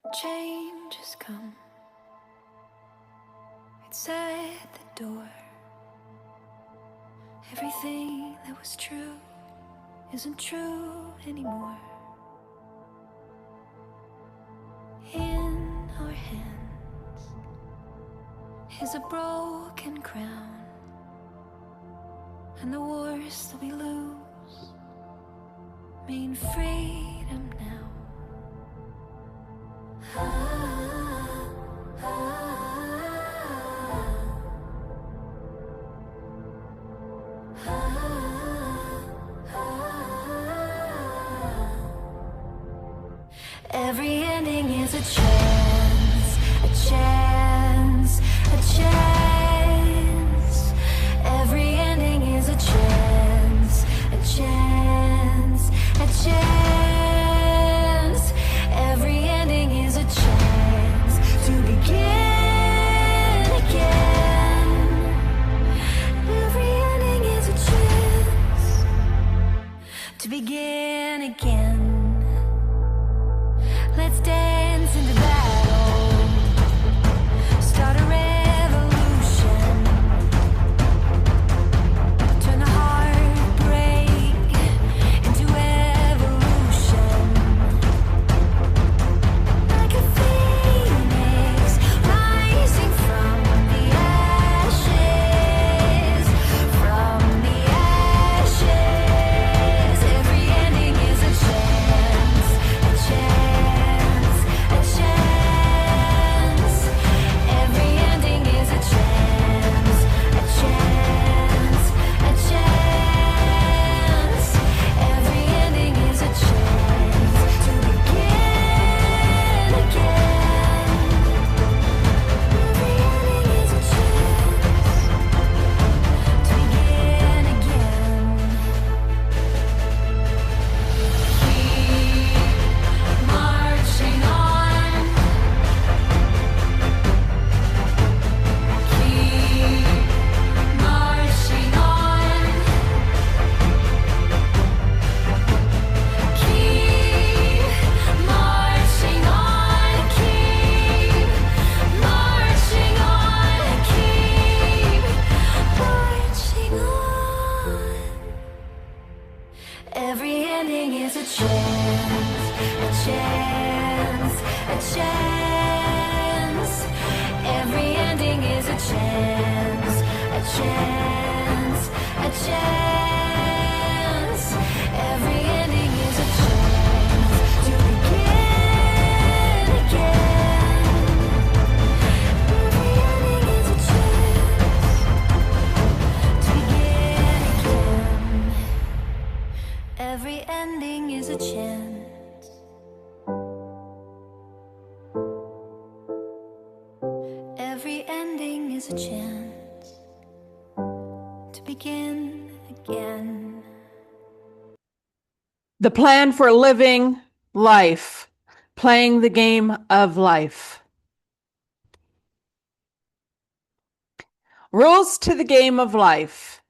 Change has come. It's at the door. Everything that was true isn't true anymore. In our hands is a broken crown, and the wars that we lose mean freedom now. Every ending is a chance, a chance, a chance. Every ending is a chance, a chance, a chance. Every ending is a chance to begin again. Every ending is a chance to begin again. Let's dance into battle, start a revolution, turn the heartbreak into evolution. Like a phoenix rising from the ashes, from the ashes. Every ending is a chance, a chance, a chance. Every ending is a chance, a chance, a chance. Every ending is a chance to begin again. Every ending is a chance to begin again. Keep marching on. Keep marching on. Keep marching on. Keep marching on. Keep marching on. Every ending is a chance, a chance, a chance. Every ending is a chance, a chance, a chance. Every ending is a chance to begin again. Every ending is a chance to begin again. Every ending is a chance. Every ending is a chance to begin again. The plan for living life, playing the game of life. Rules to the game of life.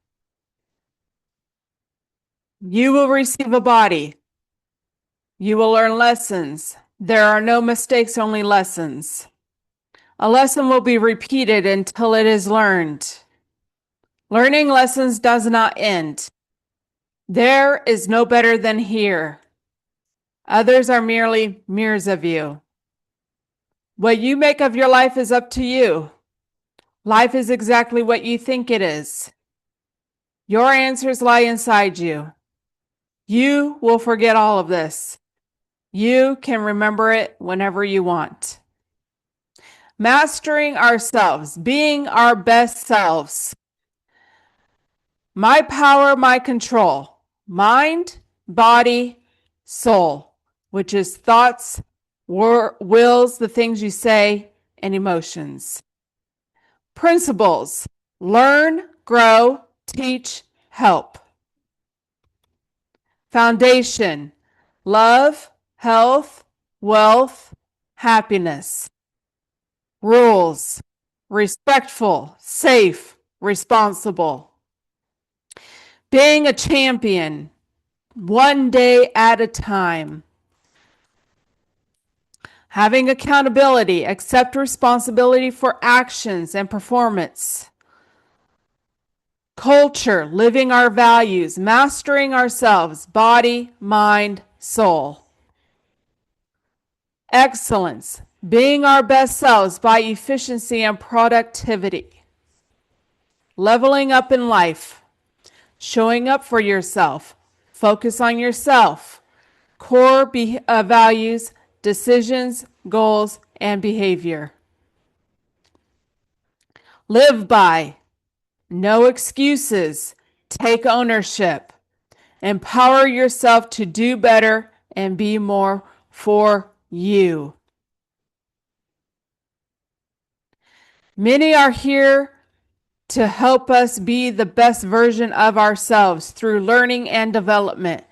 You will receive a body. You will learn lessons. There are no mistakes, only lessons. A lesson will be repeated until it is learned. Learning lessons does not end. There is no better than here. Others are merely mirrors of you. What you make of your life is up to you. Life is exactly what you think it is. Your answers lie inside you. You will forget all of this. You can remember it whenever you want. Mastering ourselves, being our best selves. My power, my control. Mind, body, soul, which is thoughts, wills, the things you say, and emotions. Principles: learn, grow, teach, help. Foundation: love, health, wealth, happiness. Rules: respectful, safe, responsible. Being a champion, one day at a time. Having accountability, accept responsibility for actions and performance. Culture, living our values, mastering ourselves, body, mind, soul. Excellence, being our best selves by efficiency and productivity. Leveling up in life, showing up for yourself, focus on yourself, core values, decisions, goals, and behavior. Live by, no excuses, take ownership, empower yourself to do better and be more for you. Many are here to help us be the best version of ourselves through learning and development.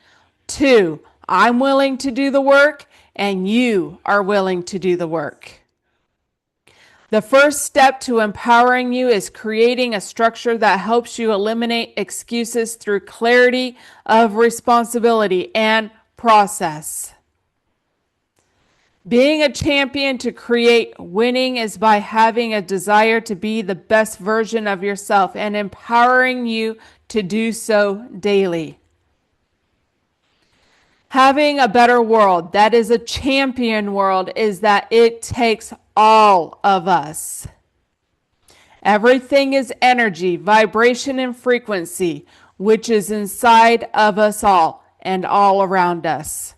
2, I'm willing to do the work and you are willing to do the work. The first step to empowering you is creating a structure that helps you eliminate excuses through clarity of responsibility and process. Being a champion to create winning is by having a desire to be the best version of yourself and empowering you to do so daily. Having a better world that is a champion world is that it takes all of us. Everything is energy, vibration, and frequency, which is inside of us all and all around us.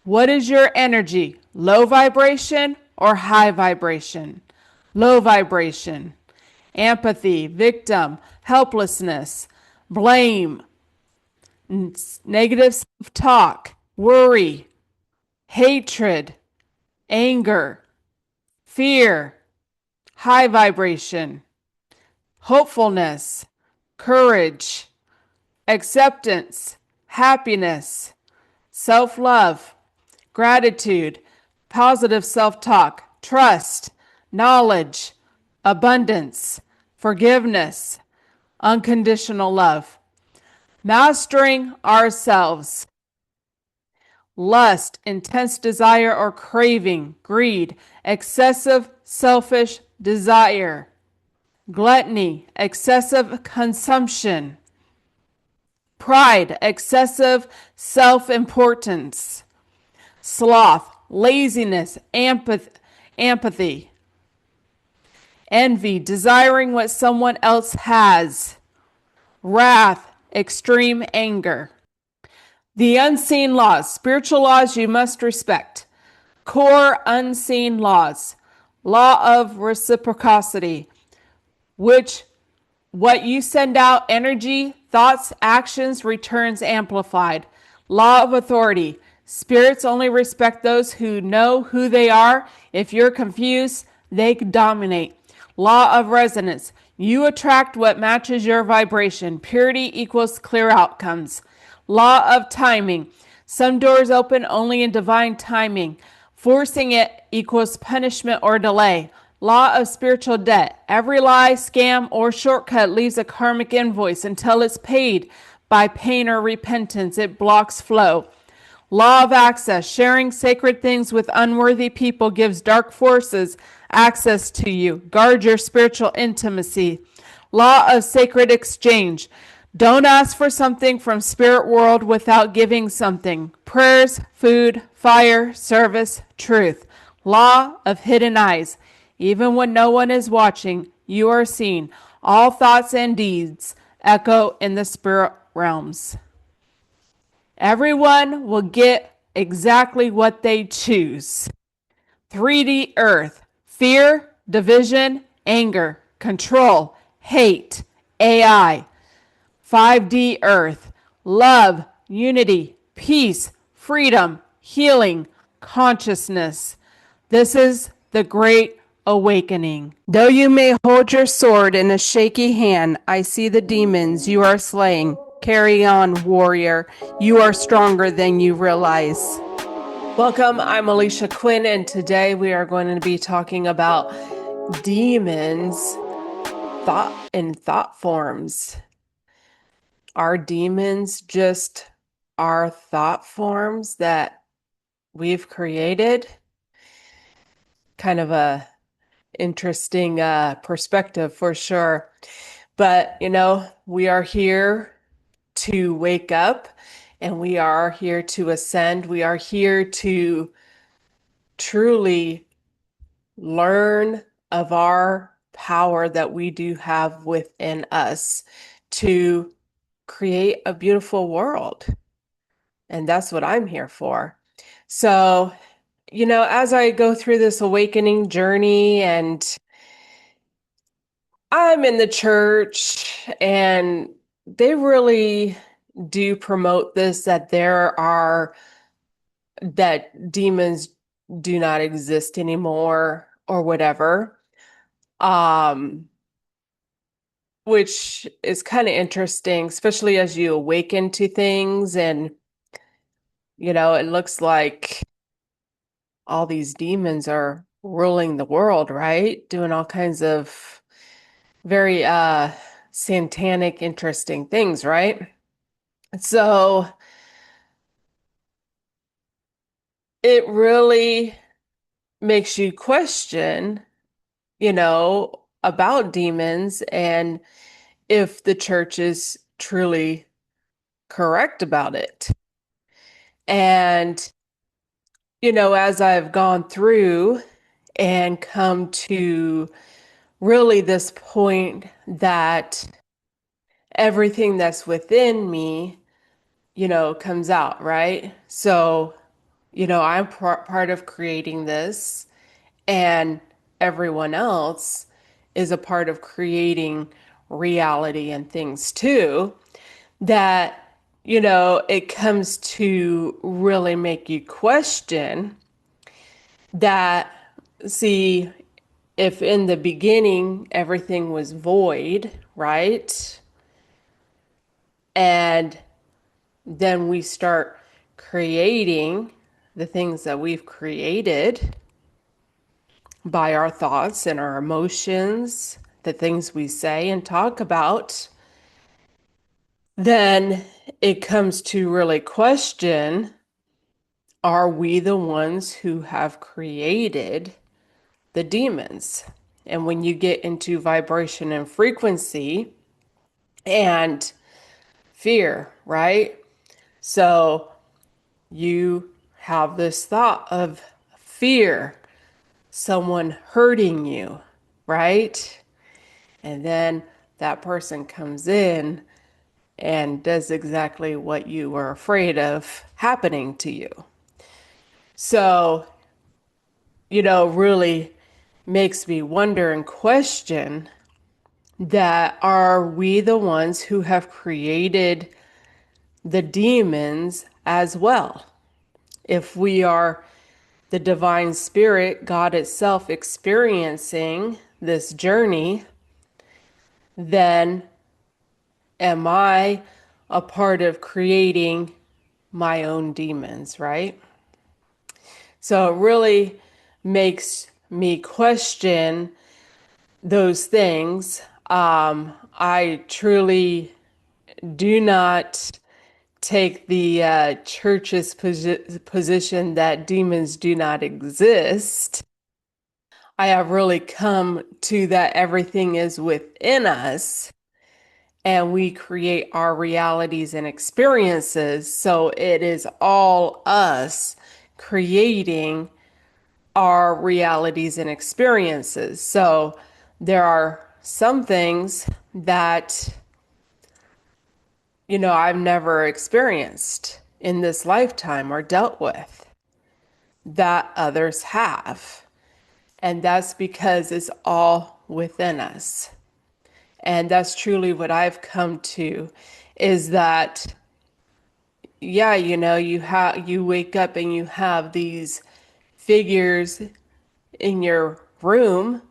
What is your energy? Low vibration or high vibration? Low vibration. Empathy, victim, helplessness, blame, negative self-talk, worry, hatred, anger, fear. High vibration. Hopefulness, courage, acceptance, happiness, self-love, gratitude, positive self-talk, trust, knowledge, abundance, forgiveness, unconditional love. Mastering ourselves. Lust, intense desire or craving, greed, excessive selfish desire. Gluttony, excessive consumption. Pride, excessive self-importance. Sloth, laziness, empathy. Envy, desiring what someone else has. Wrath, extreme anger. The unseen laws, spiritual laws you must respect. Core unseen laws. Law of reciprocity, which what you send out, energy, thoughts, actions, returns amplified. Law of authority. Spirits only respect those who know who they are. If you're confused, they dominate. Law of resonance. You attract what matches your vibration. Purity equals clear outcomes. Law of timing. Some doors open only in divine timing. Forcing it equals punishment or delay. Law of spiritual debt. Every lie, scam, or shortcut leaves a karmic invoice until it's paid by pain or repentance. It blocks flow. Law of access. Sharing sacred things with unworthy people gives dark forces access to you. Guard your spiritual intimacy. Law of sacred exchange. Don't ask for something from spirit world without giving something. Prayers, food, fire, service, truth. Law of hidden eyes. Even when no one is watching, you are seen. All thoughts and deeds echo in the spirit realms. Everyone will get exactly what they choose. 3D Earth. Fear, division, anger, control, hate, AI. 5D Earth. Love, unity, peace, freedom, healing, consciousness. This is the great awakening. Though you may hold your sword in a shaky hand, I see the demons you are slaying. Carry on, warrior. You are stronger than you realize. Welcome, I'm Alisha Quinn, and today we are going to be talking about demons thought forms. Are demons just our thought forms that we've created? kind of a interesting perspective for sure. But, we are here to wake up and we are here to ascend. We are here to truly learn of our power that we do have within us to create a beautiful world. And that's what I'm here for. So, as I go through this awakening journey and I'm in the church and they really do promote this that demons do not exist anymore or whatever. Which is kind of interesting, especially as you awaken to things and it looks like all these demons are ruling the world, right? Doing all kinds of very satanic, interesting things, right? So it really makes you question, about demons and if the church is truly correct about it. And, as I've gone through and come to really this point that everything that's within me, comes out, right? So, I'm part of creating this, and everyone else is a part of creating reality and things too, that, it comes to really make you question that, see, if in the beginning everything was void, right? And then we start creating the things that we've created by our thoughts and our emotions, the things we say and talk about, then it comes to really question, are we the ones who have created the demons? And when you get into vibration and frequency and fear, right? So you have this thought of fear, someone hurting you, right? And then that person comes in and does exactly what you were afraid of happening to you. So, really makes me wonder and question that, are we the ones who have created the demons as well? If we are the divine spirit, God itself, experiencing this journey, then am I a part of creating my own demons, right? So it really makes me question those things. I truly do not take the church's position that demons do not exist. I have really come to that everything is within us and we create our realities and experiences. So it is all us creating our realities and experiences. So there are some things that, I've never experienced in this lifetime or dealt with that others have. And that's because it's all within us. And that's truly what I've come to, is that, yeah, you wake up and you have these figures in your room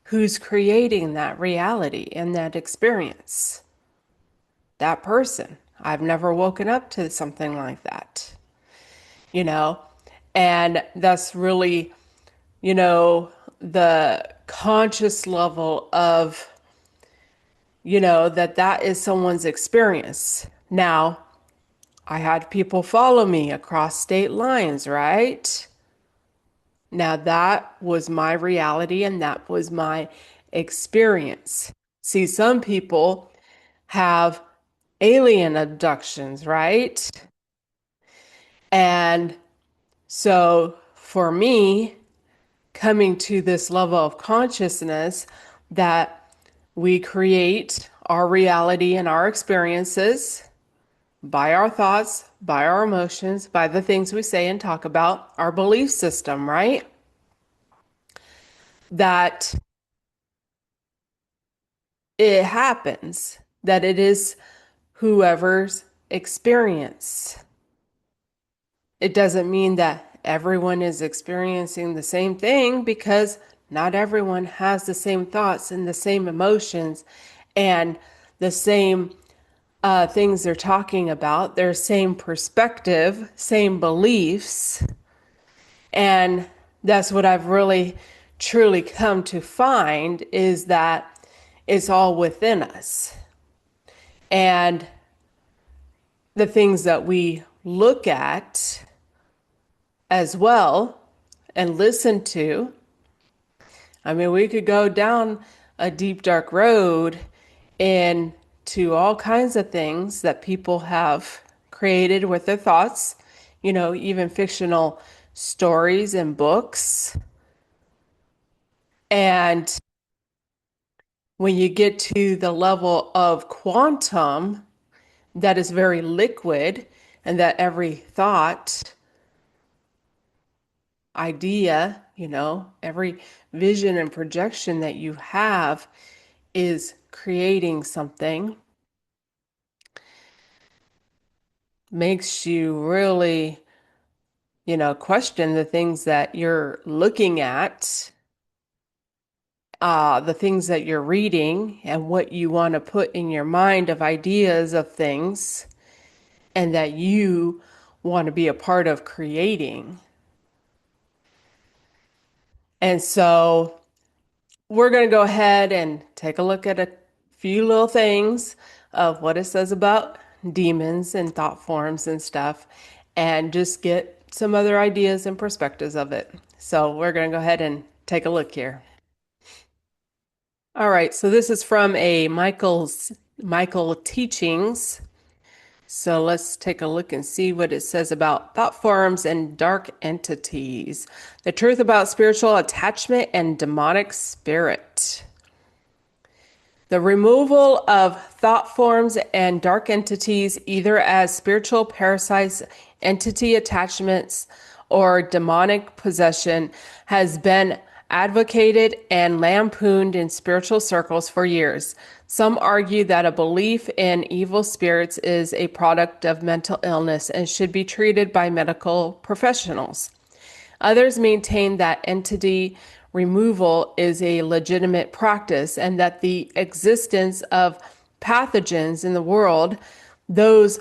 who's creating that reality and that experience. That person. I've never woken up to something like that, and that's really, the conscious level of, that is someone's experience. Now, I had people follow me across state lines, right? Now, that was my reality and that was my experience. See, some people have alien abductions, right? And so for me, coming to this level of consciousness that we create our reality and our experiences by our thoughts, by our emotions, by the things we say and talk about, our belief system, right? That it happens, that it is whoever's experience. It doesn't mean that everyone is experiencing the same thing because not everyone has the same thoughts and the same emotions and the same things they're talking about, their same perspective, same beliefs. And that's what I've really truly come to find is that it's all within us. And the things that we look at as well and listen to. I mean, we could go down a deep, dark road into all kinds of things that people have created with their thoughts, you know, even fictional stories and books. And when you get to the level of quantum, that is very liquid, and that every thought, idea, you know, every vision and projection that you have is creating something, makes you really, you know, question the things that you're looking at, the things that you're reading, and what you want to put in your mind of ideas of things, and that you want to be a part of creating. And so we're going to go ahead and take a look at a few little things of what it says about demons and thought forms and stuff, and just get some other ideas and perspectives of it. So we're going to go ahead and take a look here. All right, so this is from a Michael Teachings. So let's take a look and see what it says about thought forms and dark entities. The truth about spiritual attachment and demonic spirit. The removal of thought forms and dark entities, either as spiritual parasites, entity attachments, or demonic possession, has been advocated and lampooned in spiritual circles for years. Some argue that a belief in evil spirits is a product of mental illness and should be treated by medical professionals. Others maintain that entity removal is a legitimate practice and that the existence of pathogens in the world, those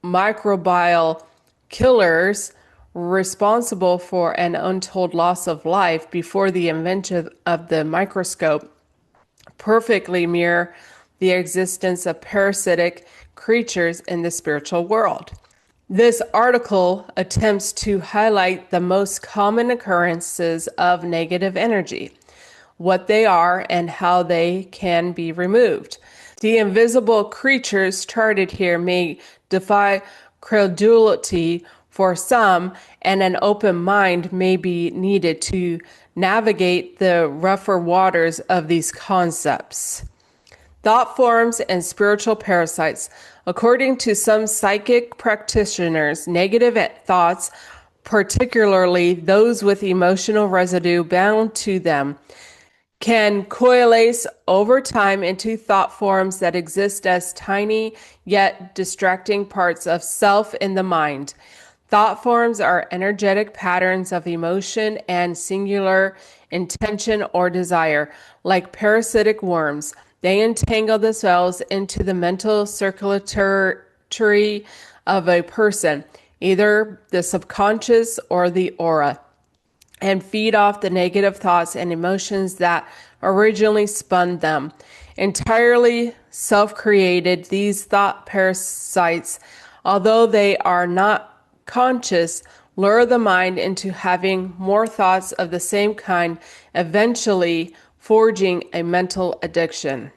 microbial killers responsible for an untold loss of life before the invention of the microscope, perfectly mirror the existence of parasitic creatures in the spiritual world. This article attempts to highlight the most common occurrences of negative energy, what they are, and how they can be removed. The invisible creatures charted here may defy credulity for some, and an open mind may be needed to navigate the rougher waters of these concepts. Thought forms and spiritual parasites. According to some psychic practitioners, negative thoughts, particularly those with emotional residue bound to them, can coalesce over time into thought forms that exist as tiny yet distracting parts of self in the mind. Thought forms are energetic patterns of emotion and singular intention or desire. Like parasitic worms, they entangle themselves into the mental circulatory of a person, either the subconscious or the aura, and feed off the negative thoughts and emotions that originally spun them. Entirely self-created, these thought parasites, although they are not conscious, lure the mind into having more thoughts of the same kind, eventually forging a mental addiction.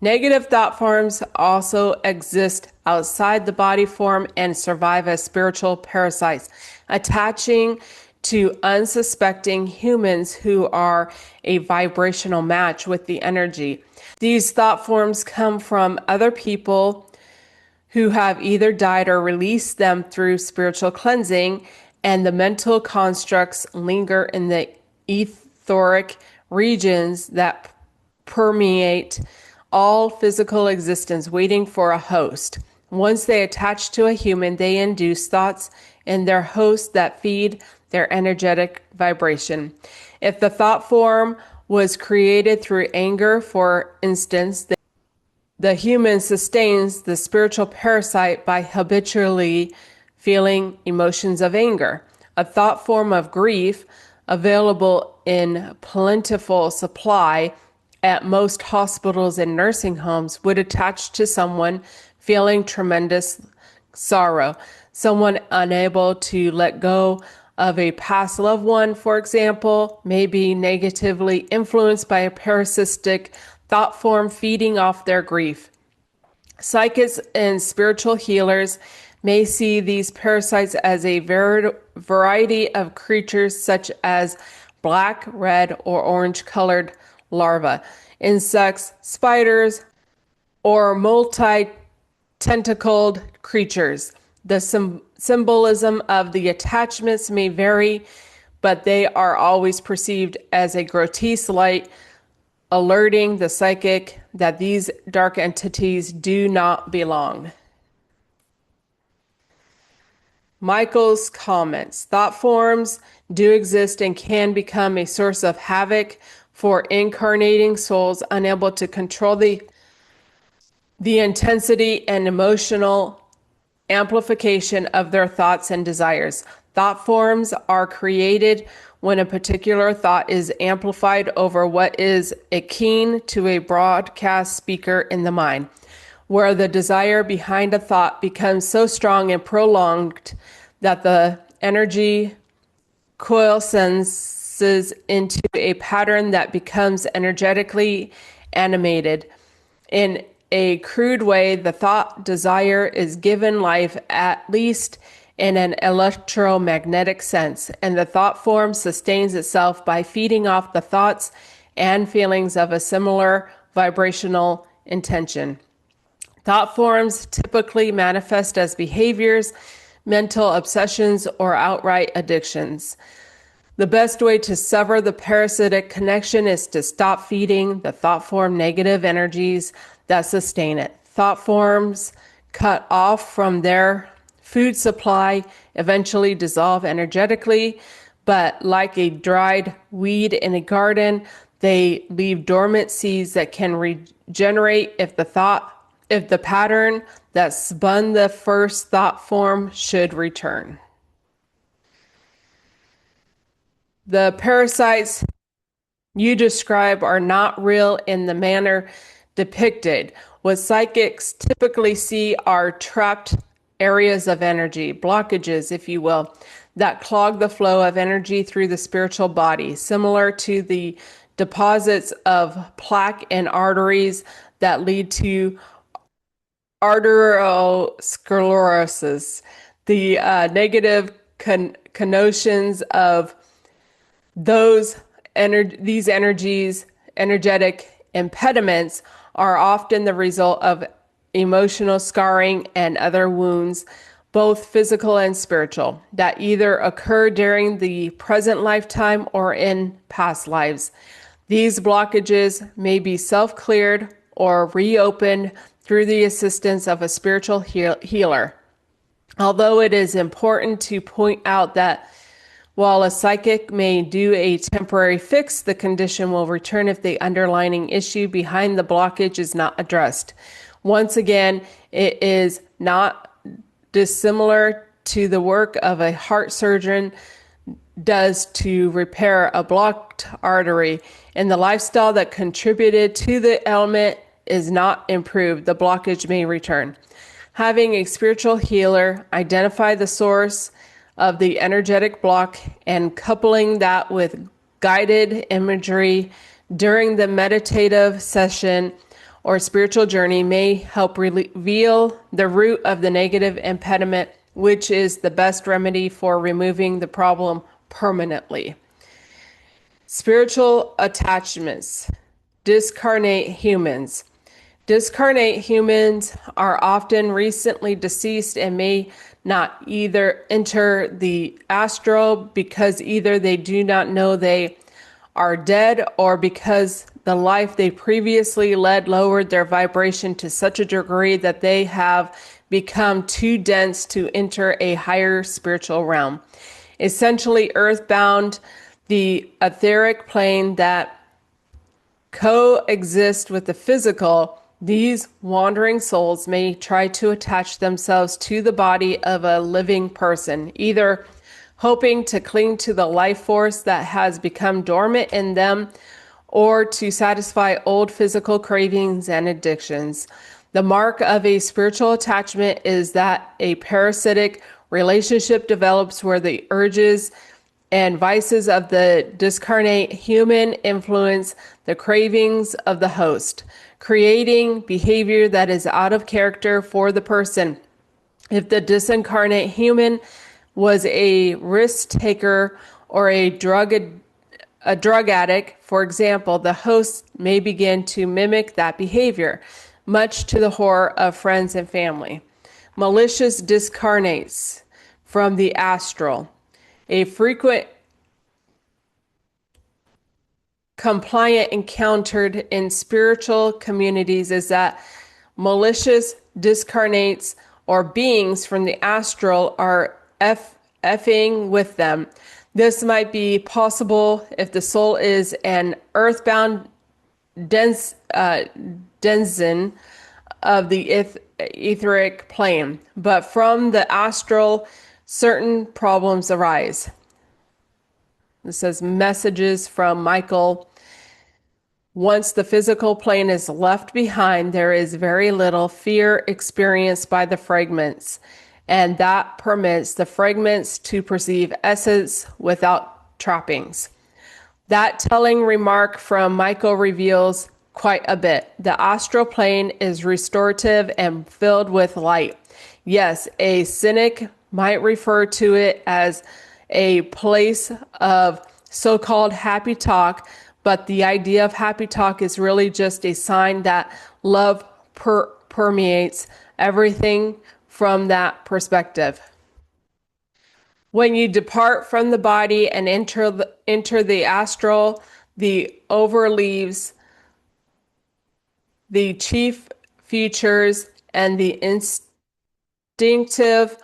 Negative thought forms also exist outside the body form and survive as spiritual parasites, attaching to unsuspecting humans who are a vibrational match with the energy. These thought forms come from other people who have either died or released them through spiritual cleansing, and the mental constructs linger in the etheric regions that permeate all physical existence, waiting for a host. Once they attach to a human, they induce thoughts in their host that feed their energetic vibration. If the thought form was created through anger, for instance, the human sustains the spiritual parasite by habitually feeling emotions of anger. A thought form of grief, available in plentiful supply at most hospitals and nursing homes, would attach to someone feeling tremendous sorrow, someone unable to let go of a past loved one, for example, may be negatively influenced by a parasitic thought form feeding off their grief. Psychics and spiritual healers may see these parasites as a variety of creatures such as black, red, or orange colored larvae, insects, spiders, or multi-tentacled creatures. The symbolism of the attachments may vary, but they are always perceived as a grotesque light, alerting the psychic that these dark entities do not belong. Michael's comments. Thought forms do exist and can become a source of havoc for incarnating souls unable to control the intensity and emotional amplification of their thoughts and desires. Thought forms are created when a particular thought is amplified over what is akin to a broadcast speaker in the mind, where the desire behind a thought becomes so strong and prolonged that the energy coalesces into a pattern that becomes energetically animated. In a crude way, the thought desire is given life, at least in an electromagnetic sense, and the thought form sustains itself by feeding off the thoughts and feelings of a similar vibrational intention. Thought forms typically manifest as behaviors, mental obsessions, or outright addictions. The best way to sever the parasitic connection is to stop feeding the thought form negative energies that sustain it. Thought forms cut off from their food supply eventually dissolve energetically, but like a dried weed in a garden, they leave dormant seeds that can regenerate if the pattern that spun the first thought form should return. The parasites you describe are not real in the manner depicted. What psychics typically see are trapped areas of energy, blockages, if you will, that clog the flow of energy through the spiritual body, similar to the deposits of plaque and arteries that lead to arteriosclerosis. The negative connotations of these energetic impediments are often the result of emotional scarring and other wounds, both physical and spiritual, that either occur during the present lifetime or in past lives. These blockages may be self-cleared or reopened through the assistance of a spiritual healer. Although it is important to point out that while a psychic may do a temporary fix, the condition will return if the underlying issue behind the blockage is not addressed. Once again, it is not dissimilar to the work of a heart surgeon does to repair a blocked artery, and the lifestyle that contributed to the ailment is not improved. The blockage may return. Having a spiritual healer identify the source of the energetic block and coupling that with guided imagery during the meditative session or spiritual journey may help reveal the root of the negative impediment, which is the best remedy for removing the problem permanently. Spiritual attachments. Discarnate humans. Discarnate humans are often recently deceased and may not either enter the astral because either they do not know they are dead or because the life they previously led lowered their vibration to such a degree that they have become too dense to enter a higher spiritual realm. Essentially, earthbound, the etheric plane that coexist with the physical, these wandering souls may try to attach themselves to the body of a living person, either hoping to cling to the life force that has become dormant in them or to satisfy old physical cravings and addictions. The mark of a spiritual attachment is that a parasitic relationship develops where the urges and vices of the discarnate human influence the cravings of the host, creating behavior that is out of character for the person. If the disincarnate human was a risk taker or a drug addict, for example, the host may begin to mimic that behavior, much to the horror of friends and family. Malicious discarnates from the astral. A frequent compliant encountered in spiritual communities is that malicious discarnates or beings from the astral are effing with them. This might be possible if the soul is an earthbound denizen of the etheric plane, but from the astral, certain problems arise. This says messages from Michael. Once the physical plane is left behind, there is very little fear experienced by the fragments, and that permits the fragments to perceive essence without trappings. That telling remark from Michael reveals quite a bit. The astral plane is restorative and filled with light. Yes, a cynic might refer to it as a place of so-called happy talk, but the idea of happy talk is really just a sign that love permeates everything from that perspective. When you depart from the body and enter the astral, the overleaves, the chief features, and the instinctive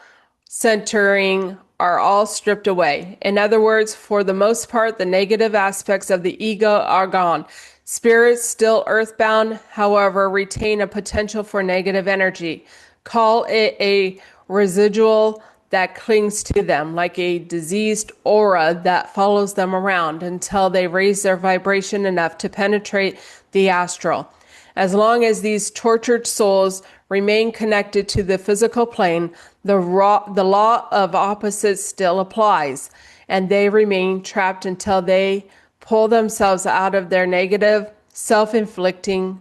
centering are all stripped away. In other words, for the most part, the negative aspects of the ego are gone. Spirits, still earthbound, however, retain a potential for negative energy. Call it a residual that clings to them, like a diseased aura that follows them around until they raise their vibration enough to penetrate the astral. As long as these tortured souls remain connected to the physical plane, the law of opposites still applies, and they remain trapped until they pull themselves out of their negative, self-inflicting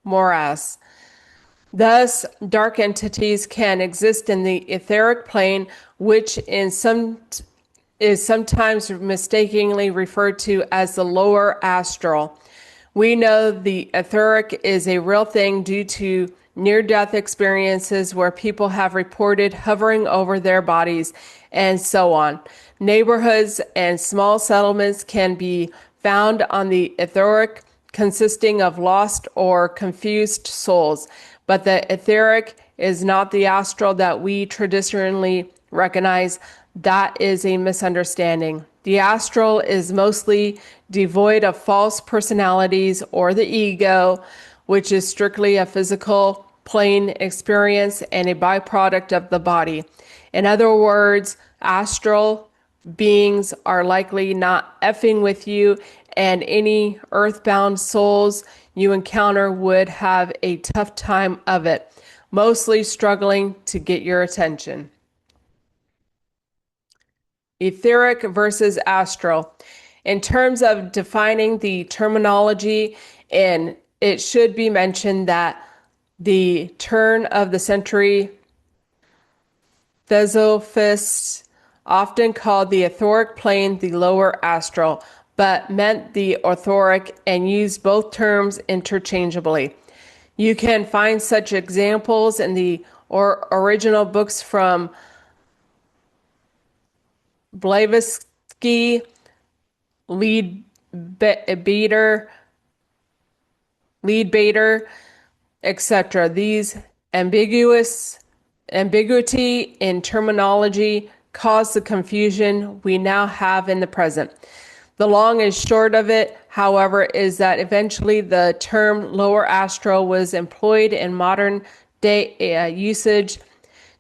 morass. Thus, dark entities can exist in the etheric plane, which is sometimes mistakenly referred to as the lower astral. We know the etheric is a real thing due to near-death experiences where people have reported hovering over their bodies and so on. Neighborhoods and small settlements can be found on the etheric, consisting of lost or confused souls. But the etheric is not the astral that we traditionally recognize. That is a misunderstanding. The astral is mostly devoid of false personalities or the ego, which is strictly a physical plane experience and a byproduct of the body. In other words, astral beings are likely not effing with you, and any earthbound souls you encounter would have a tough time of it. mostly struggling to get your attention. Etheric versus astral. In terms of defining the terminology, and it should be mentioned that the turn of the century Theosophists often called the etheric plane the lower astral, but meant the etheric and used both terms interchangeably. You can find such examples in the original books from Blavatsky, Leadbeater, etc. These ambiguity in terminology caused the confusion we now have in the present. The long and short of it, however, is that eventually the term lower astral was employed in modern day usage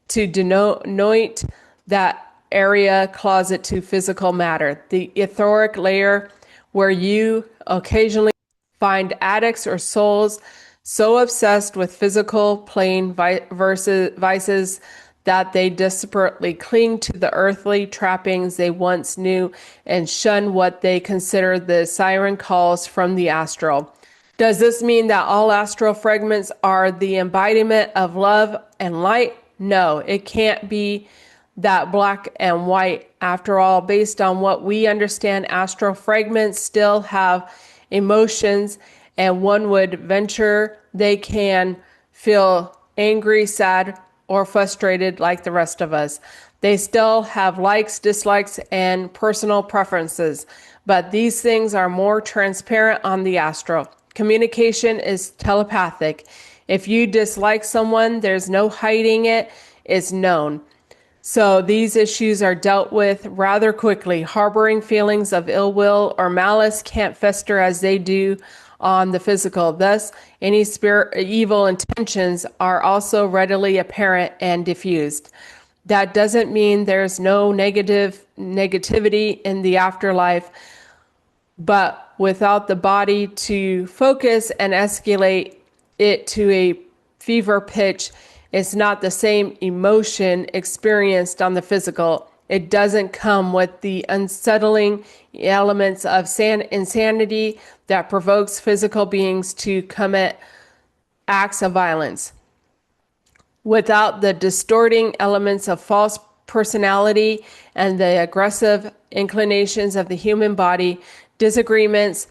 to denote that area closet to physical matter, the etheric layer, where you occasionally find addicts or souls so obsessed with physical plane vices that they desperately cling to the earthly trappings they once knew and shun what they consider the siren calls from the astral. Does this mean that all astral fragments are the embodiment of love and light? No, it can't be that black and white. After all, based on what we understand, astral fragments still have emotions, and one would venture they can feel angry, sad, or frustrated like the rest of us. They still have likes, dislikes, and personal preferences, but these things are more transparent on the astral. Communication is telepathic. If you dislike someone, there's no hiding it, it's known. So these issues are dealt with rather quickly. Harboring feelings of ill will or malice can't fester as they do on the physical. Thus, any evil intentions are also readily apparent and diffused. That doesn't mean there's no negativity in the afterlife, but without the body to focus and escalate it to a fever pitch, it's not the same emotion experienced on the physical. It doesn't come with the unsettling elements of insanity that provokes physical beings to commit acts of violence. Without the distorting elements of false personality and the aggressive inclinations of the human body, disagreements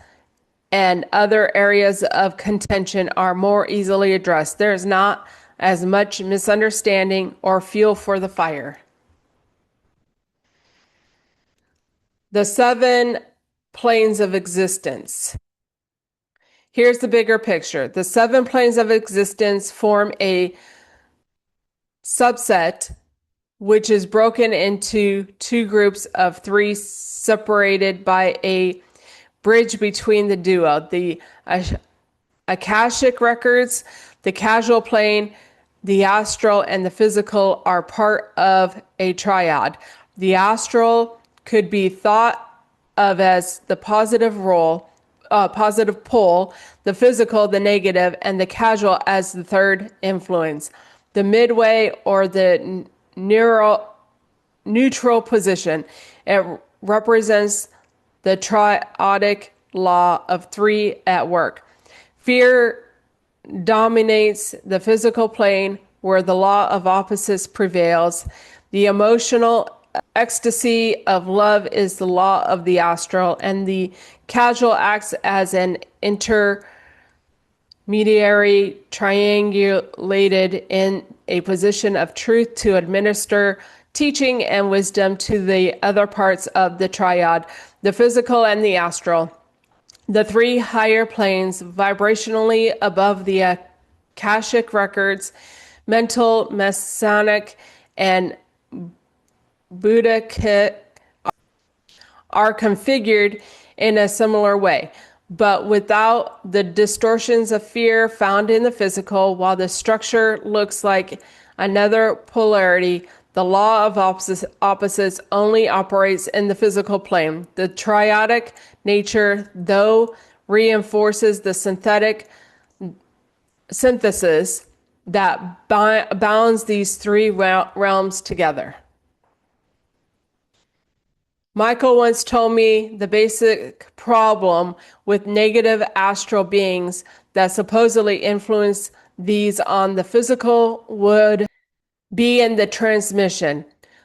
and other areas of contention are more easily addressed. There is not as much misunderstanding or fuel for the fire. The 7 planes of existence. Here's the bigger picture. The 7 planes of existence form a subset which is broken into 2 groups of 3 separated by a bridge between the duo. The Akashic records, the causal plane, the astral, and the physical are part of a triad. The astral could be thought of as the positive pole, the physical, the negative, and the causal as the third influence. The midway or the neutral position, it represents the triadic law of 3 at work. Fear dominates the physical plane where the law of opposites prevails. The emotional ecstasy of love is the law of the astral, and the causal acts as an intermediary triangulated in a position of truth to administer teaching and wisdom to the other parts of the triad, the physical and the astral. The 3 higher planes, vibrationally above the Akashic records, mental, Masonic, and Buddhic, are configured in a similar way, but without the distortions of fear found in the physical. While the structure looks like another polarity, the law of opposites only operates in the physical plane. The triadic nature, though, reinforces the synthesis that bounds these three realms together. Michael once told me the basic problem with negative astral beings that supposedly influence these on the physical would be in the transmission.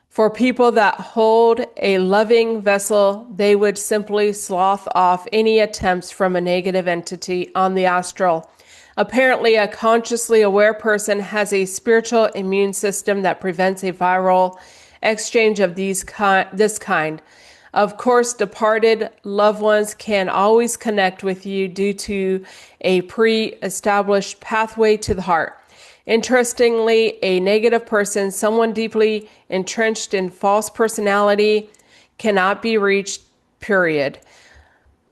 For people that hold a loving vessel, they would simply slough off any attempts from a negative entity on the astral. Apparently, a consciously aware person has a spiritual immune system that prevents a viral exchange of this kind. Of course, departed loved ones can always connect with you due to a pre-established pathway to the heart. Interestingly, a negative person, someone deeply entrenched in false personality, cannot be reached, period.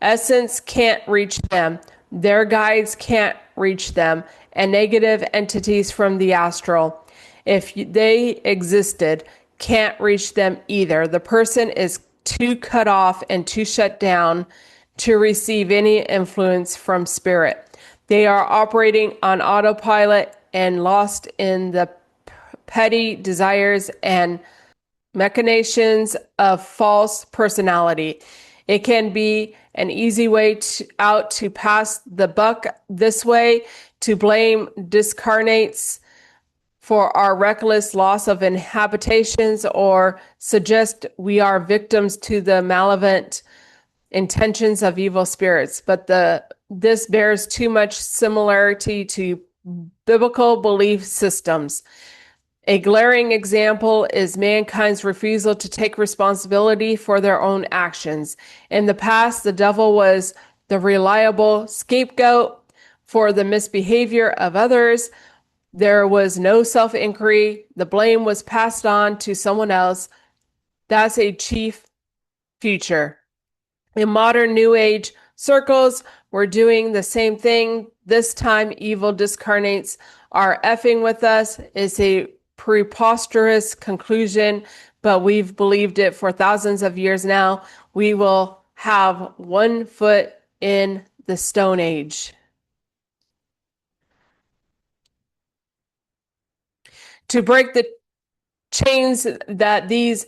Essence can't reach them. Their guides can't reach them. And negative entities from the astral, if they existed, can't reach them either. The person is too cut off and too shut down to receive any influence from spirit. They are operating on autopilot and lost in the petty desires and machinations of false personality. It can be an easy way out to pass the buck this way, to blame discarnates for our reckless loss of inhabitations, or suggest we are victims to the malevolent intentions of evil spirits. But this bears too much similarity to biblical belief systems. A glaring example is mankind's refusal to take responsibility for their own actions. In the past, the devil was the reliable scapegoat for the misbehavior of others. There was no self-inquiry. The blame was passed on to someone else. That's a chief future. In modern New Age circles, we're doing the same thing. This time, evil discarnates are effing with us. It's a preposterous conclusion, but we've believed it for thousands of years now. We will have one foot in the Stone Age. To break the chains that these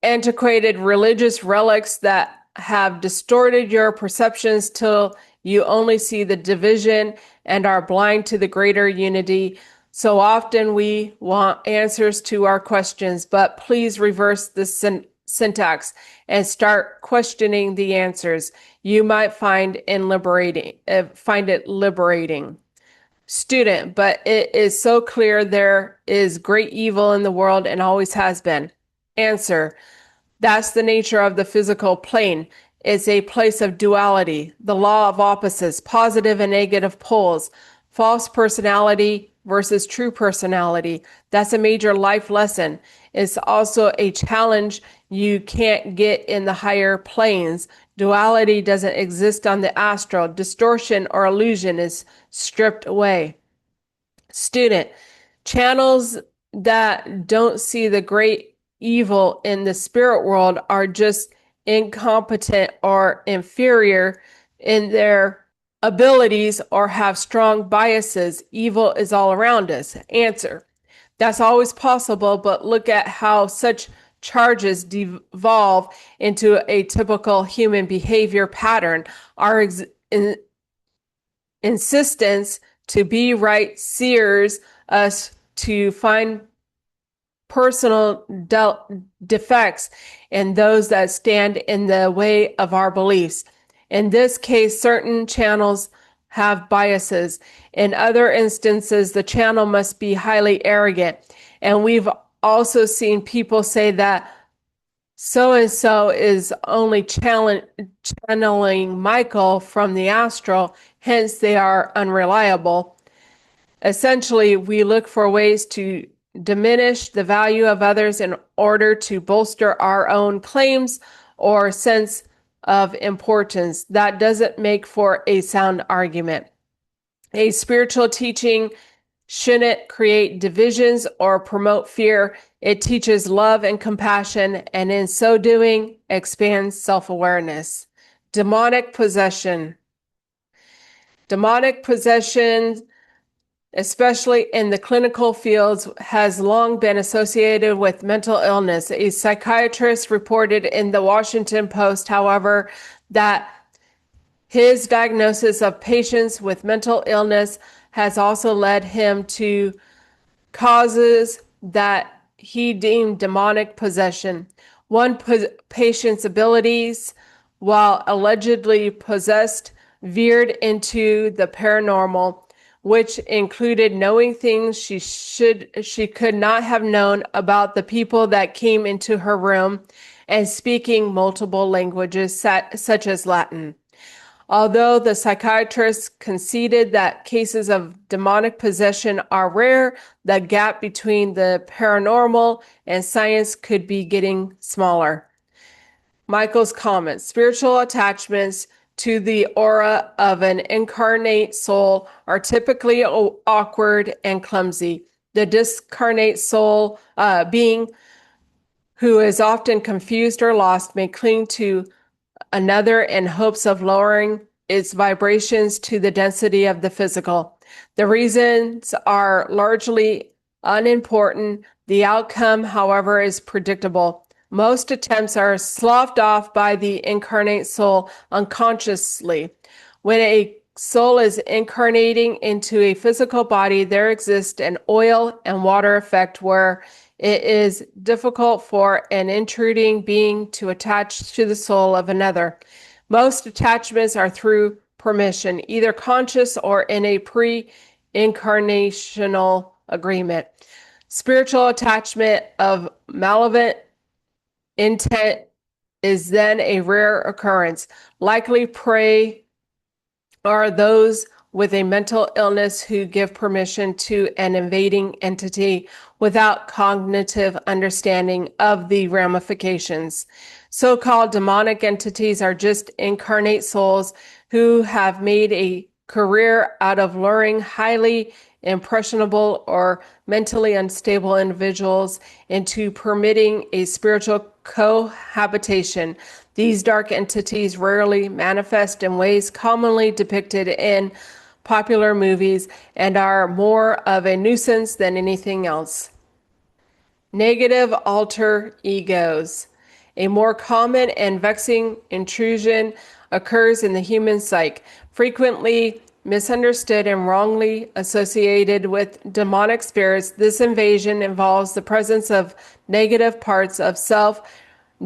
antiquated religious relics that have distorted your perceptions till you only see the division and are blind to the greater unity. So often we want answers to our questions, but please reverse the syntax and start questioning the answers. You might find it liberating. Student, but it is so clear there is great evil in the world and always has been. Answer, that's the nature of the physical plane. It's a place of duality, the law of opposites, positive and negative poles, false personality versus true personality. That's a major life lesson. It's also a challenge you can't get in the higher planes. Duality doesn't exist on the astral. Distortion or illusion is stripped away. Student, channels that don't see the great evil in the spirit world are just incompetent or inferior in their abilities or have strong biases. Evil is all around us. Answer, that's always possible, but look at how such charges devolve into a typical human behavior pattern. Our insistence to be right sears us to find personal defects in those that stand in the way of our beliefs. In this case, certain channels have biases. In other instances, the channel must be highly arrogant. And we've also seen people say that so-and-so is only channeling Michael from the astral, hence they are unreliable. Essentially, we look for ways to diminish the value of others in order to bolster our own claims or sense of importance. That doesn't make for a sound argument. A spiritual teaching shouldn't create divisions or promote fear. It teaches love and compassion, and in so doing, expands self-awareness. Demonic possession. Demonic possession especially in the clinical fields, has long been associated with mental illness. A psychiatrist reported in the Washington Post, however, that his diagnosis of patients with mental illness has also led him to causes that he deemed demonic possession. One patient's abilities, while allegedly possessed, veered into the paranormal, which included knowing things she could not have known about the people that came into her room and speaking multiple languages such as Latin. Although the psychiatrist conceded that cases of demonic possession are rare, the gap between the paranormal and science could be getting smaller. Michael's comments: spiritual attachments to the aura of an incarnate soul are typically awkward and clumsy. The discarnate soul being, who is often confused or lost, may cling to another in hopes of lowering its vibrations to the density of the physical. The reasons are largely unimportant. The outcome, however, is predictable. Most attempts are sloughed off by the incarnate soul unconsciously. When a soul is incarnating into a physical body, there exists an oil and water effect where it is difficult for an intruding being to attach to the soul of another. Most attachments are through permission, either conscious or in a pre-incarnational agreement. Spiritual attachment of malevolent intent is then a rare occurrence. Likely prey are those with a mental illness who give permission to an invading entity without cognitive understanding of the ramifications. So-called demonic entities are just incarnate souls who have made a career out of luring highly impressionable or mentally unstable individuals into permitting a spiritual cohabitation. These dark entities rarely manifest in ways commonly depicted in popular movies and are more of a nuisance than anything else. Negative alter egos. A more common and vexing intrusion occurs in the human psyche, frequently misunderstood and wrongly associated with demonic spirits. This invasion involves the presence of negative parts of self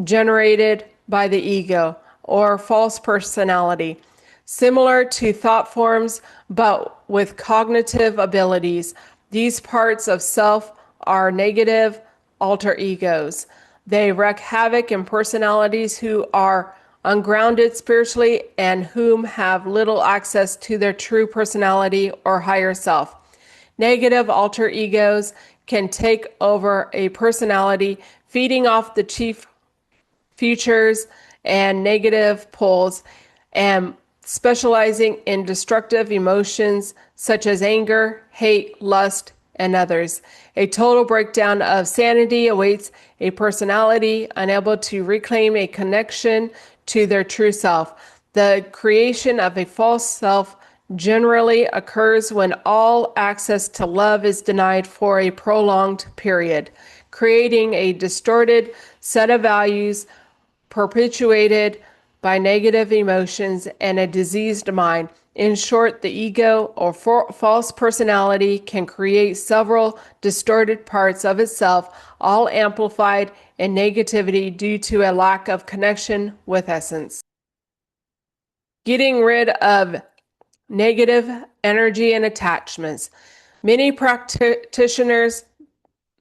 generated by the ego or false personality, similar to thought forms but with cognitive abilities. These parts of self are negative alter egos. They wreak havoc in personalities who are ungrounded spiritually and whom have little access to their true personality or higher self. Negative alter egos can take over a personality, feeding off the chief features and negative poles, and specializing in destructive emotions such as anger, hate, lust, and others. A total breakdown of sanity awaits a personality unable to reclaim a connection to their true self. The creation of a false self generally occurs when all access to love is denied for a prolonged period, creating a distorted set of values perpetuated by negative emotions and a diseased mind. In short, the ego or false personality can create several distorted parts of itself, all amplified in negativity due to a lack of connection with essence. Getting rid of negative energy and attachments. Many practitioners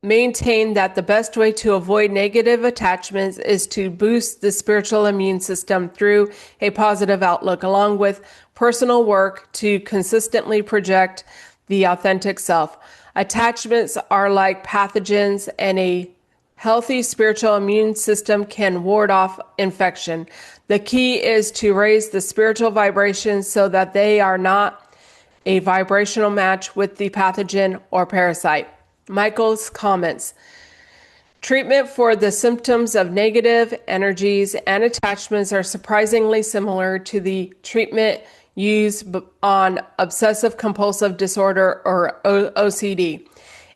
maintain that the best way to avoid negative attachments is to boost the spiritual immune system through a positive outlook, along with personal work to consistently project the authentic self. Attachments are like pathogens, and a healthy spiritual immune system can ward off infection. The key is to raise the spiritual vibrations so that they are not a vibrational match with the pathogen or parasite. Michael's comments. Treatment for the symptoms of negative energies and attachments are surprisingly similar to the treatment used on obsessive compulsive disorder or OCD.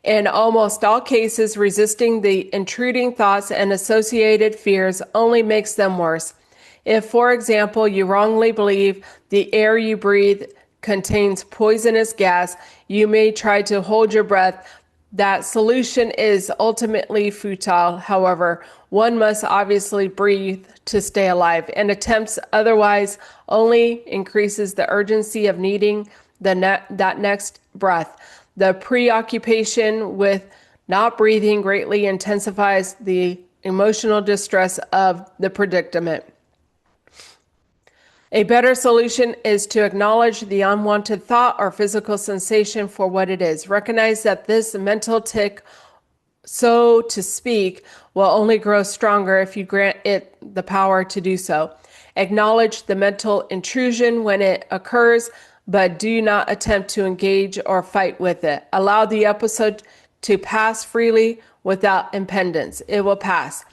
In almost all cases, resisting the intruding thoughts and associated fears only makes them worse. If, for example, you wrongly believe the air you breathe contains poisonous gas, you may try to hold your breath. That solution is ultimately futile. However, one must obviously breathe to stay alive, and attempts otherwise only increases the urgency of needing that next breath. The preoccupation with not breathing greatly intensifies the emotional distress of the predicament. A better solution is to acknowledge the unwanted thought or physical sensation for what it is. Recognize that this mental tic, so to speak, will only grow stronger if you grant it the power to do so. Acknowledge the mental intrusion when it occurs, but do not attempt to engage or fight with it. Allow the episode to pass freely without impedance. It will pass.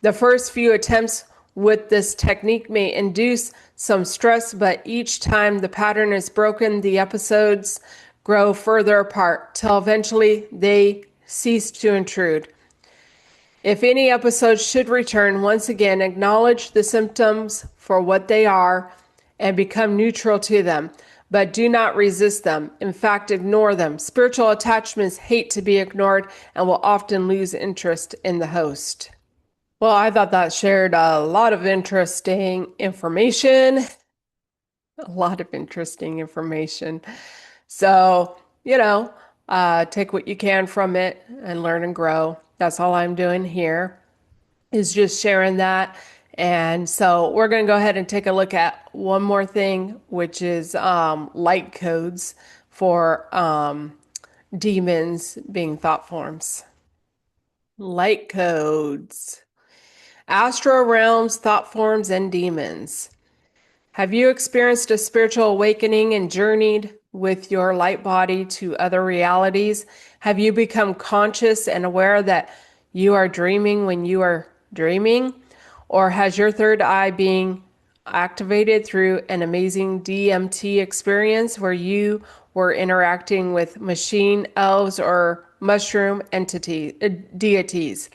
The first few attempts with this technique may induce some stress, but each time the pattern is broken, the episodes grow further apart till eventually they cease to intrude. If any episodes should return, once again, acknowledge the symptoms for what they are and become neutral to them, but do not resist them. In fact, ignore them. Spiritual attachments hate to be ignored and will often lose interest in the host. Well, I thought that shared a lot of interesting information. A lot of interesting information. So, take what you can from it and learn and grow. That's all I'm doing here, is just sharing that. And so we're going to go ahead and take a look at one more thing, which is light codes for demons being thought forms. Light codes. Astral realms, thought forms, and demons. Have you experienced a spiritual awakening and journeyed with your light body to other realities? Have you become conscious and aware that you are dreaming when you are dreaming? Or has your third eye being activated through an amazing DMT experience where you were interacting with machine elves or mushroom deities?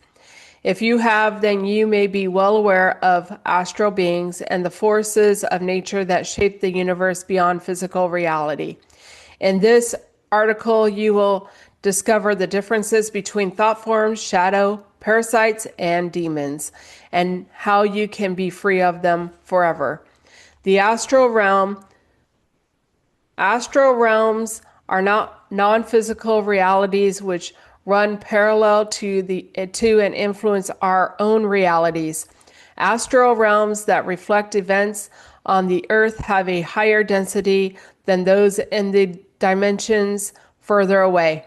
If you have, then you may be well aware of astral beings and the forces of nature that shape the universe beyond physical reality. In this article, you will discover the differences between thought forms, shadow, parasites, and demons, and how you can be free of them forever. The astral realms are not non-physical realities which run parallel to and influence our own realities. Astral realms that reflect events on the earth have a higher density than those in the dimensions further away.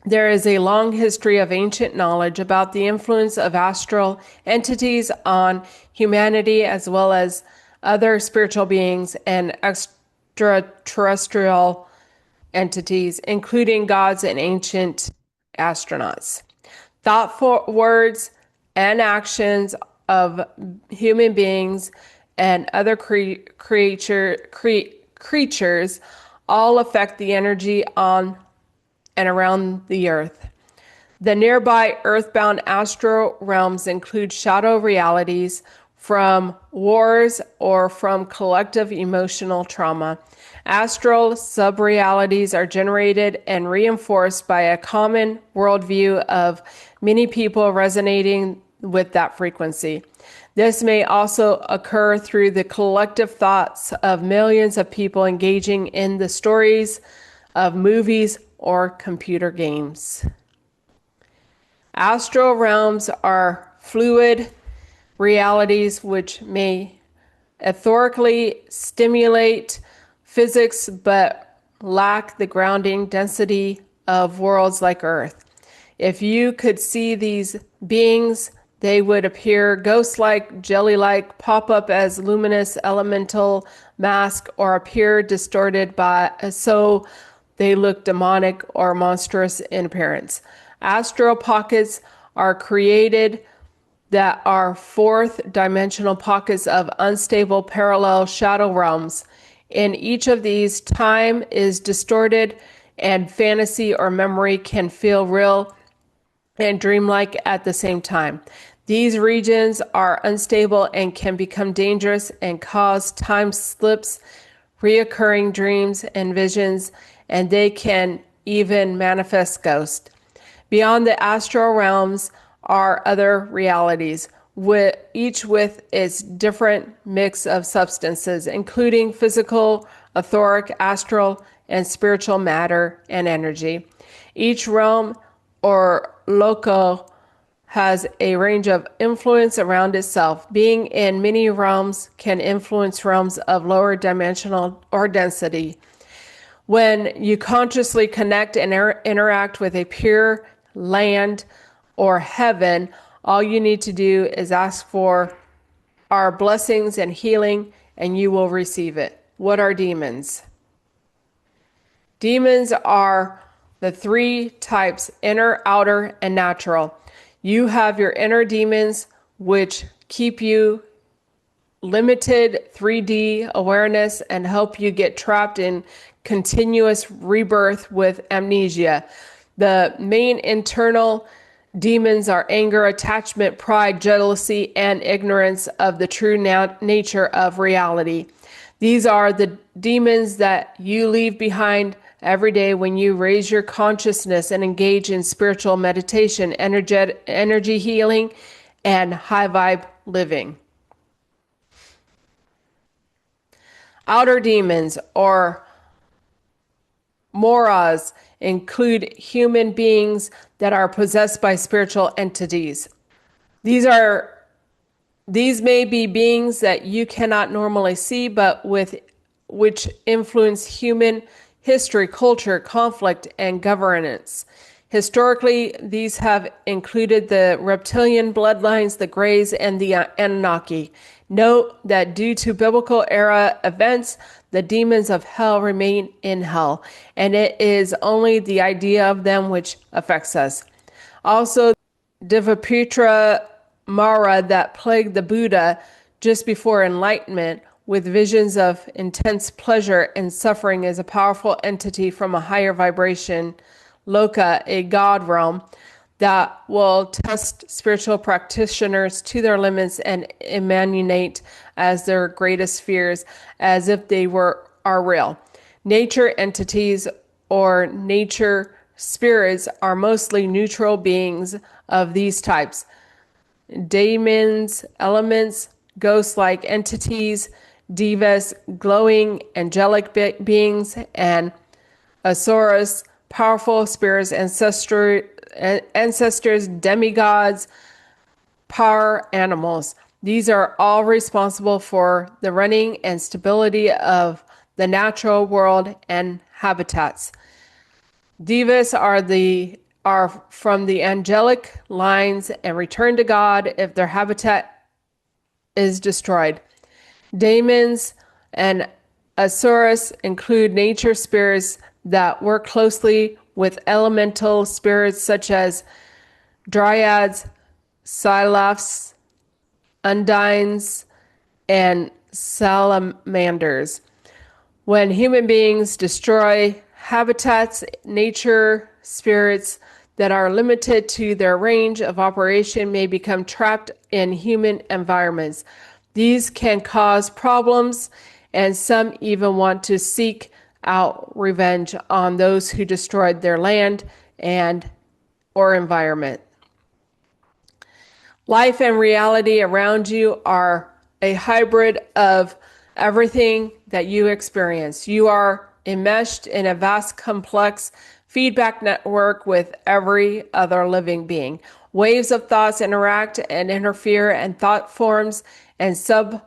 There is a long history of ancient knowledge about the influence of astral entities on humanity as well as other spiritual beings and extraterrestrial entities, including gods and ancient astronauts. Thought words and actions of human beings and other creatures all affect the energy on and around the earth. The nearby earthbound astral realms include shadow realities from wars or from collective emotional trauma. Astral subrealities are generated and reinforced by a common worldview of many people resonating with that frequency. This may also occur through the collective thoughts of millions of people engaging in the stories of movies or computer games. Astral realms are fluid realities which may ethorically stimulate physics but lack the grounding density of worlds like Earth. If you could see these beings, they would appear ghost-like, jelly-like, pop up as luminous elemental mask, or appear distorted so they look demonic or monstrous in appearance. Astral pockets are created that are fourth dimensional pockets of unstable parallel shadow realms. In each of these, time is distorted and fantasy or memory can feel real and dreamlike at the same time. These regions are unstable and can become dangerous and cause time slips, reoccurring dreams and visions, and they can even manifest ghosts. Beyond the astral realms are other realities, each with its different mix of substances, including physical, etheric, astral, and spiritual matter and energy. Each realm or local has a range of influence around itself. Being in many realms can influence realms of lower dimensional or density. When you consciously connect and interact with a pure land or heaven, all you need to do is ask for our blessings and healing, and you will receive it. What are demons? Demons are the three types: inner, outer, and natural. You have your inner demons, which keep you limited 3D awareness and help you get trapped in continuous rebirth with amnesia. The main internal demons are anger, attachment, pride, jealousy, and ignorance of the true nature of reality. These are the demons that you leave behind every day when you raise your consciousness and engage in spiritual meditation, energy healing, and high vibe living. Outer demons or moras include human beings that are possessed by spiritual entities. These may be beings that you cannot normally see, but which influence human history, culture, conflict, and governance. Historically, these have included the reptilian bloodlines, the Greys, and the Anunnaki. Note that due to biblical era events, the demons of hell remain in hell, and it is only the idea of them which affects us. Also, Divaputra Mara that plagued the Buddha just before enlightenment with visions of intense pleasure and suffering is a powerful entity from a higher vibration, Loka, a god realm, that will test spiritual practitioners to their limits and emanate as their greatest fears as if they are real. Nature entities or nature spirits are mostly neutral beings of these types. Daemons, elements, ghost-like entities, devas, glowing angelic beings, and asuras, powerful spirits, ancestors, demigods, power animals. These are all responsible for the running and stability of the natural world and habitats. Devas are from the angelic lines and return to God if their habitat is destroyed. Daemons and asuras include nature spirits that work closely with elemental spirits such as dryads, Silaphs, undines, and salamanders. When human beings destroy habitats, nature spirits that are limited to their range of operation may become trapped in human environments. These can cause problems, and some even want to seek out revenge on those who destroyed their land and or environment. Life and reality around you are a hybrid of everything that you experience. You are enmeshed in a vast, complex feedback network with every other living being. Waves of thoughts interact and interfere, and thought forms and sub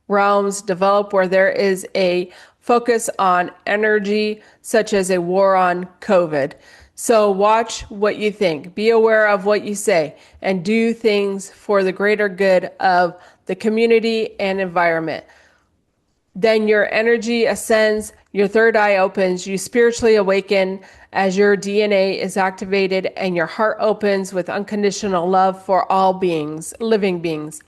realms develop where there is a focus on energy, such as a war on COVID. So watch what you think, be aware of what you say, and do things for the greater good of the community and environment. Then your energy ascends, your third eye opens, you spiritually awaken as your DNA is activated, and your heart opens with unconditional love for all beings, living beings.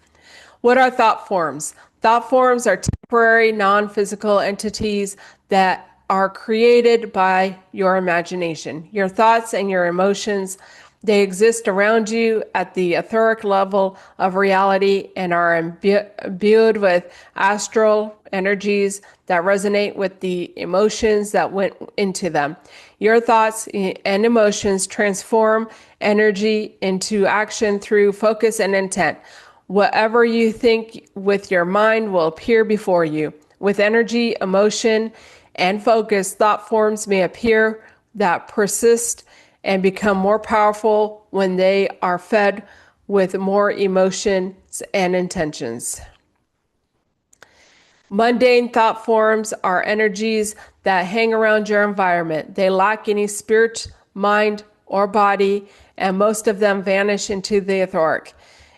What are thought forms? Thought forms are temporary, non-physical entities that are created by your imagination. Your thoughts and your emotions, they exist around you at the etheric level of reality and are imbued with astral energies that resonate with the emotions that went into them. Your thoughts and emotions transform energy into action through focus and intent. Whatever you think with your mind will appear before you. With energy, emotion, and focus, thought forms may appear that persist and become more powerful when they are fed with more emotions and intentions. Mundane thought forms are energies that hang around your environment. They lack any spirit, mind, or body, and most of them vanish into the etheric.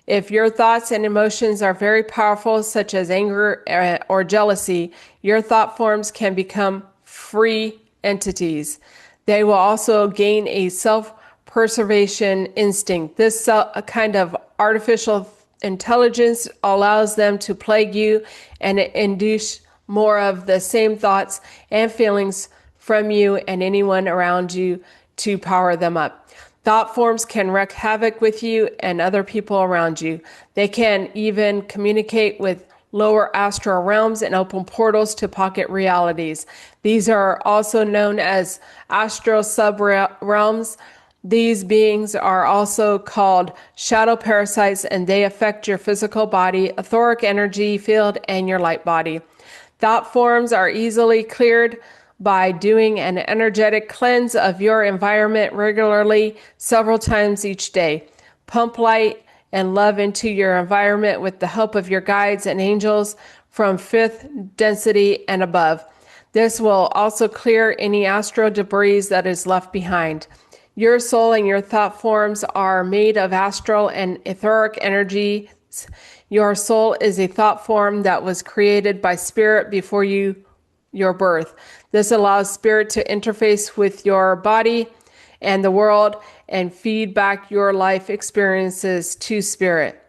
If your thoughts and emotions are very powerful, such as anger or jealousy, your thought forms can become free entities. They will also gain a self-preservation instinct. This kind of artificial intelligence allows them to plague you and induce more of the same thoughts and feelings from you and anyone around you to power them up. Thought forms can wreak havoc with you and other people around you. They can even communicate with lower astral realms and open portals to pocket realities. These are also known as astral sub-realms. These beings are also called shadow parasites, and they affect your physical body, etheric energy field, and your light body. Thought forms are easily cleared by doing an energetic cleanse of your environment regularly, several times each day. Pump light and love into your environment with the help of your guides and angels from fifth density and above. This will also clear any astral debris that is left behind. Your soul and your thought forms are made of astral and etheric energies. Your soul is a thought form that was created by spirit before your birth. This allows spirit to interface with your body and the world and feed back your life experiences to spirit.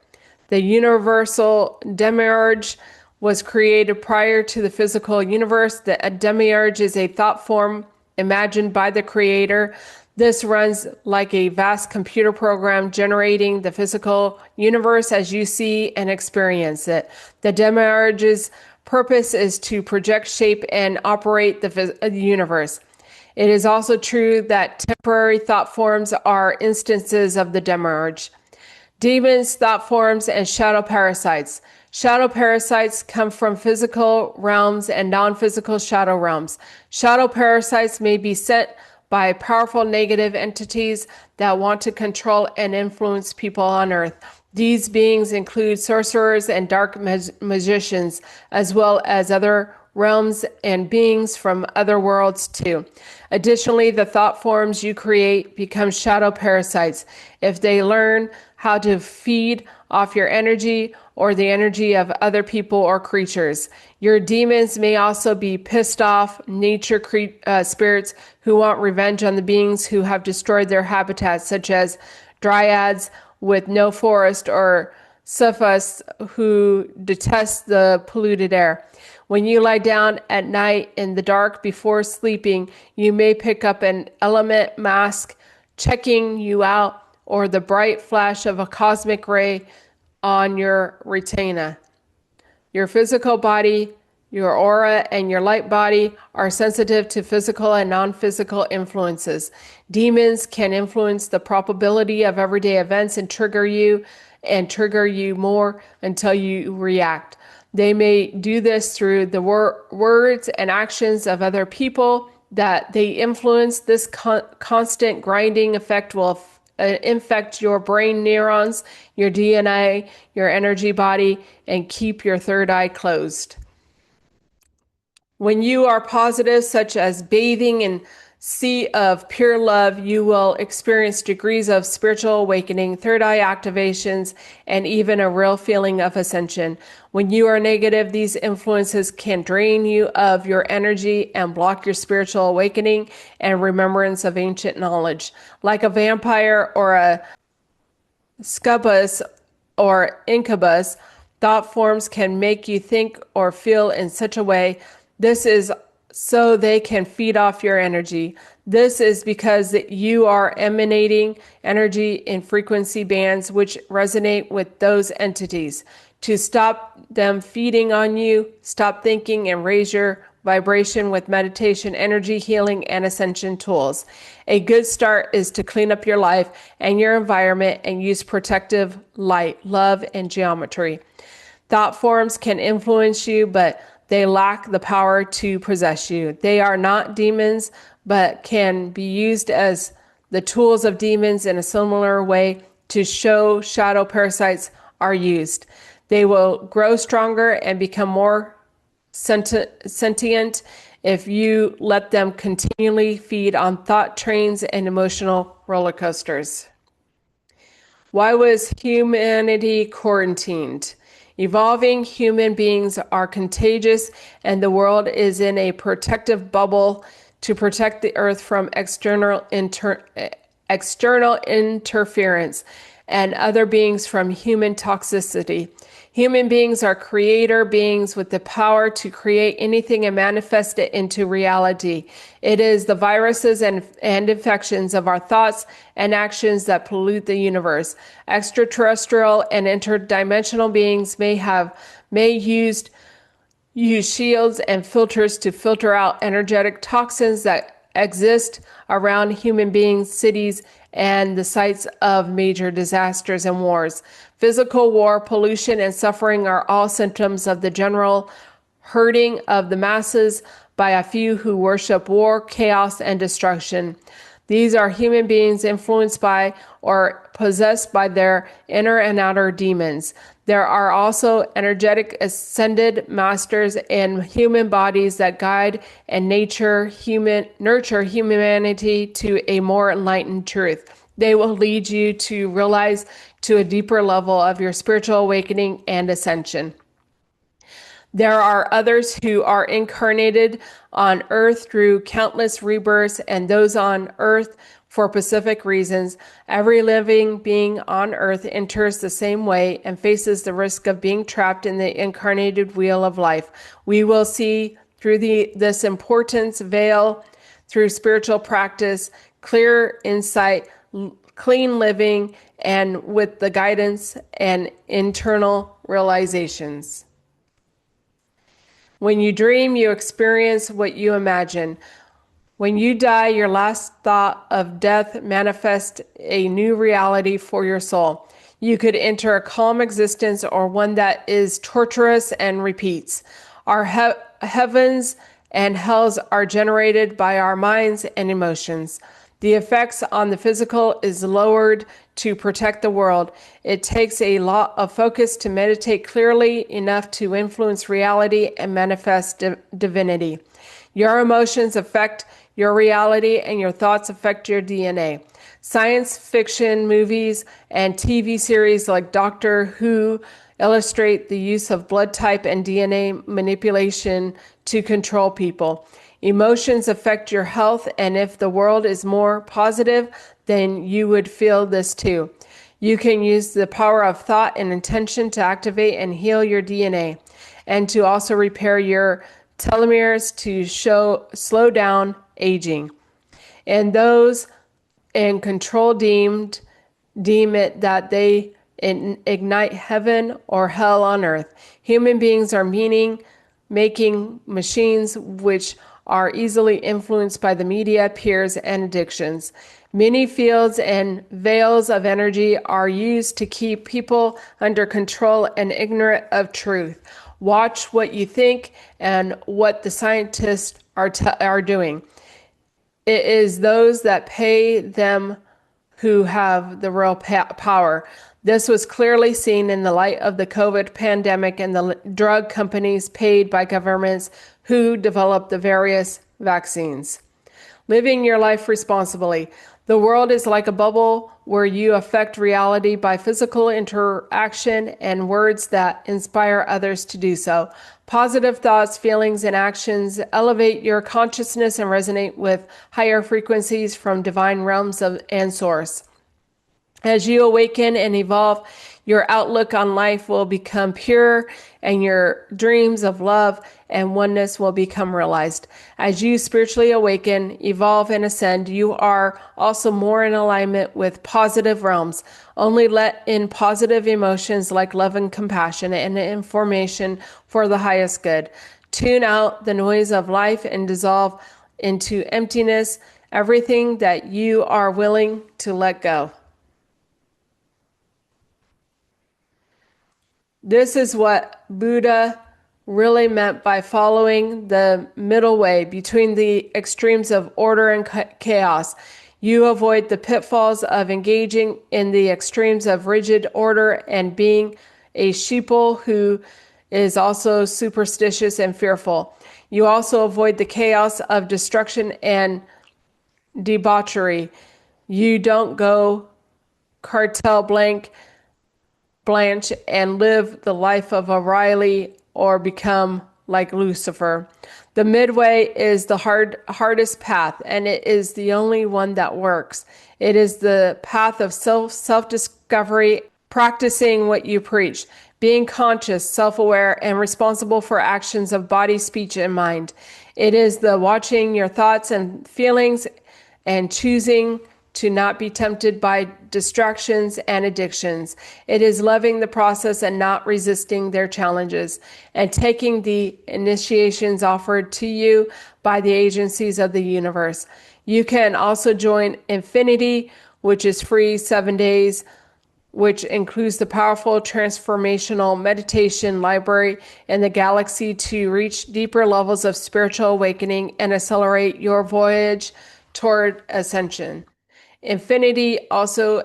The universal demiurge was created prior to the physical universe. The demiurge is a thought form imagined by the creator. This runs like a vast computer program generating the physical universe as you see and experience it. The demiurge's purpose is to project, shape, and operate the universe. It is also true that temporary thought forms are instances of the demiurge. Demons, thought forms, and shadow parasites. Shadow parasites come from physical realms and non-physical shadow realms. Shadow parasites may be sent by powerful negative entities that want to control and influence people on Earth. These beings include sorcerers and dark magicians, as well as other realms and beings from other worlds too. Additionally, the thought forms you create become shadow parasites if they learn how to feed off your energy or the energy of other people or creatures. Your demons may also be pissed off nature spirits who want revenge on the beings who have destroyed their habitats, such as dryads with no forest or sufis who detest the polluted air. When you lie down at night in the dark before sleeping, you may pick up an element mask checking you out or the bright flash of a cosmic ray on your retina. Your physical body, your aura, and your light body are sensitive to physical and non-physical influences. Demons can influence the probability of everyday events and trigger you more until you react. They may do this through the words and actions of other people that they influence. This constant grinding effect will infect your brain neurons, your DNA, your energy body, and keep your third eye closed. When you are positive, such as bathing in sea of pure love, you will experience degrees of spiritual awakening, third eye activations, and even a real feeling of ascension. When you are negative, these influences can drain you of your energy and block your spiritual awakening and remembrance of ancient knowledge. Like a vampire or a succubus or incubus, Thought forms can make you think or feel in such a way. This is so they can feed off your energy. This is because you are emanating energy in frequency bands which resonate with those entities. To stop them feeding on you, stop thinking and raise your vibration with meditation, energy healing, and ascension tools. A good start is to clean up your life and your environment and use protective light, love, and geometry. Thought forms can influence you, but they lack the power to possess you. They are not demons, but can be used as the tools of demons in a similar way to show shadow parasites are used. They will grow stronger and become more sentient if you let them continually feed on thought trains and emotional roller coasters. Why was humanity quarantined? Evolving human beings are contagious, and the world is in a protective bubble to protect the earth from external interference and other beings from human toxicity. Human beings are creator beings with the power to create anything and manifest it into reality. It is the viruses and infections of our thoughts and actions that pollute the universe. Extraterrestrial and interdimensional beings may use shields and filters to filter out energetic toxins that exist around human beings, cities, and the sites of major disasters and wars. Physical war, pollution, and suffering are all symptoms of the general hurting of the masses by a few who worship war, chaos, and destruction. These are human beings influenced by or possessed by their inner and outer demons. There are also energetic ascended masters in human bodies that guide and nurture humanity to a more enlightened truth. They will lead you to realize to a deeper level of your spiritual awakening and ascension. There are others who are incarnated on earth through countless rebirths, and those on earth for specific reasons. Every living being on earth enters the same way and faces the risk of being trapped in the incarnated wheel of life. We will see through this importance veil through spiritual practice, clear insight, clean living, and with the guidance and internal realizations. When you dream, you experience what you imagine. When you die, your last thought of death manifests a new reality for your soul. You could enter a calm existence or one that is torturous and repeats. Our heavens and hells are generated by our minds and emotions. The effects on the physical is lowered to protect the world. It takes a lot of focus to meditate clearly enough to influence reality and manifest divinity. Your emotions affect your reality and your thoughts affect your DNA. Science fiction movies and TV series like Doctor Who illustrate the use of blood type and DNA manipulation to control people. Emotions affect your health, and if the world is more positive, then you would feel this too. You can use the power of thought and intention to activate and heal your DNA, and to also repair your telomeres to slow down aging. And those in control deem it that they ignite heaven or hell on earth. Human beings are meaning-making machines which are easily influenced by the media, peers, and addictions. Many fields and veils of energy are used to keep people under control and ignorant of truth. Watch what you think and what the scientists are doing. It is those that pay them who have the real power. This was clearly seen in the light of the COVID pandemic and the drug companies paid by governments who developed the various vaccines. Living your life responsibly. The world is like a bubble where you affect reality by physical interaction and words that inspire others to do so. Positive thoughts, feelings, and actions elevate your consciousness and resonate with higher frequencies from divine realms and source. As you awaken and evolve, Your outlook on life will become pure, and your dreams of love and oneness will become realized. As you spiritually awaken, evolve, and ascend, you are also more in alignment with positive realms. Only let in positive emotions like love and compassion and information for the highest good. Tune out the noise of life and dissolve into emptiness everything that you are willing to let go. This is what Buddha really meant by following the middle way between the extremes of order and chaos. You avoid the pitfalls of engaging in the extremes of rigid order and being a sheeple who is also superstitious and fearful. You also avoid the chaos of destruction and debauchery. You don't go cartel Blanche and live the life of a Riley or become like Lucifer. The midway is the hardest path, and it is the only one that works. It is the path of self-discovery, practicing what you preach, being conscious, self-aware, and responsible for actions of body, speech, and mind. It is the watching your thoughts and feelings and choosing to not be tempted by distractions and addictions. It is loving the process and not resisting their challenges, and taking the initiations offered to you by the agencies of the universe. You can also join Infinity, which is free 7 days, which includes the powerful transformational meditation library in the galaxy to reach deeper levels of spiritual awakening and accelerate your voyage toward ascension. Infinity also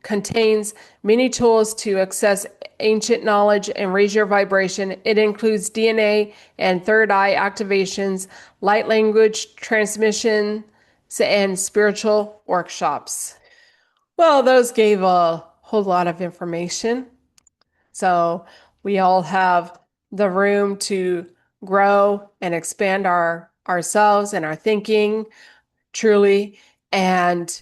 contains many tools to access ancient knowledge and raise your vibration. It includes DNA and third eye activations, light language transmission, and spiritual workshops. Well, those gave a whole lot of information. So we all have the room to grow and expand ourselves and our thinking truly. And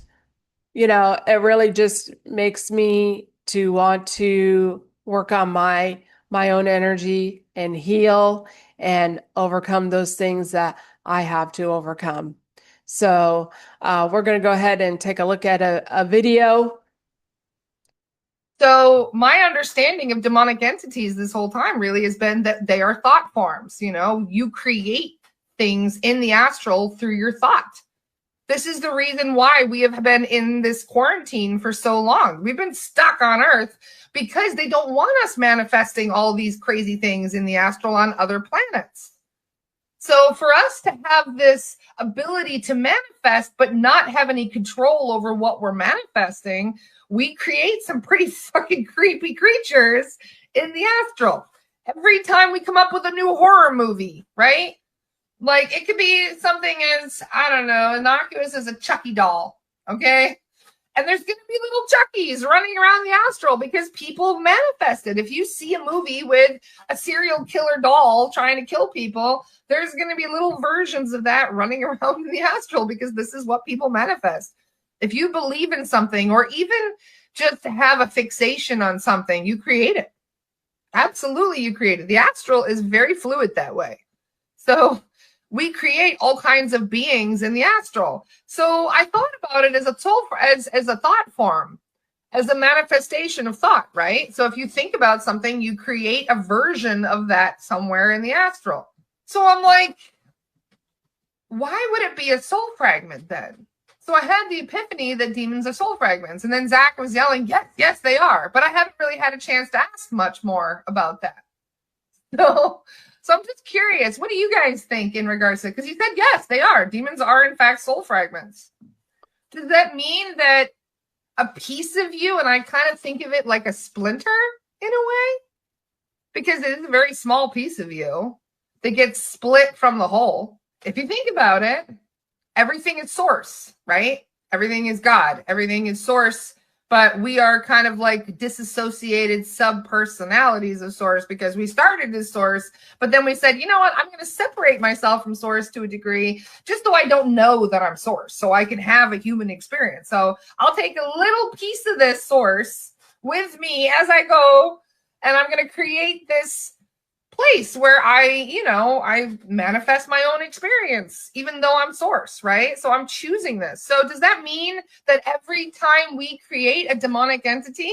it really just makes me to want to work on my own energy and heal and overcome those things that I have to overcome. So we're going to go ahead and take a look at a video. So my understanding of demonic entities this whole time really has been that they are thought forms. You create things in the astral through your thought. This is the reason why we have been in this quarantine for so long. We've been stuck on Earth because they don't want us manifesting all these crazy things in the astral on other planets. So for us to have this ability to manifest but not have any control over what we're manifesting, we create some pretty fucking creepy creatures in the astral. Every time we come up with a new horror movie, right? Like, it could be something as, I don't know, innocuous as a Chucky doll, okay? And there's going to be little Chuckies running around the astral because people manifested. If you see a movie with a serial killer doll trying to kill people, there's going to be little versions of that running around in the astral because this is what people manifest. If you believe in something or even just have a fixation on something, you create it. Absolutely, you create it. The astral is very fluid that way. So we create all kinds of beings in the astral. So I thought about it as a thought form, as a manifestation of thought, right? So if you think about something, you create a version of that somewhere in the astral. So I'm like, why would it be a soul fragment then? So I had the epiphany that demons are soul fragments. And then Zach was yelling, yes, they are. But I haven't really had a chance to ask much more about that. So I'm just curious, what do you guys think in regards to it? Because you said, yes, they are. Demons are, in fact, soul fragments. Does that mean that a piece of you, and I kind of think of it like a splinter in a way? Because it is a very small piece of you that gets split from the whole. If you think about it, everything is source, right? Everything is God. Everything is source. But we are kind of like disassociated sub-personalities of source because we started as source, but then we said, you know what, I'm going to separate myself from source to a degree, just so I don't know that I'm source, so I can have a human experience. So I'll take a little piece of this source, with me as I go. And I'm going to create this place where I manifest my own experience, even though I'm source, right? So I'm choosing this. So does that mean that every time we create a demonic entity,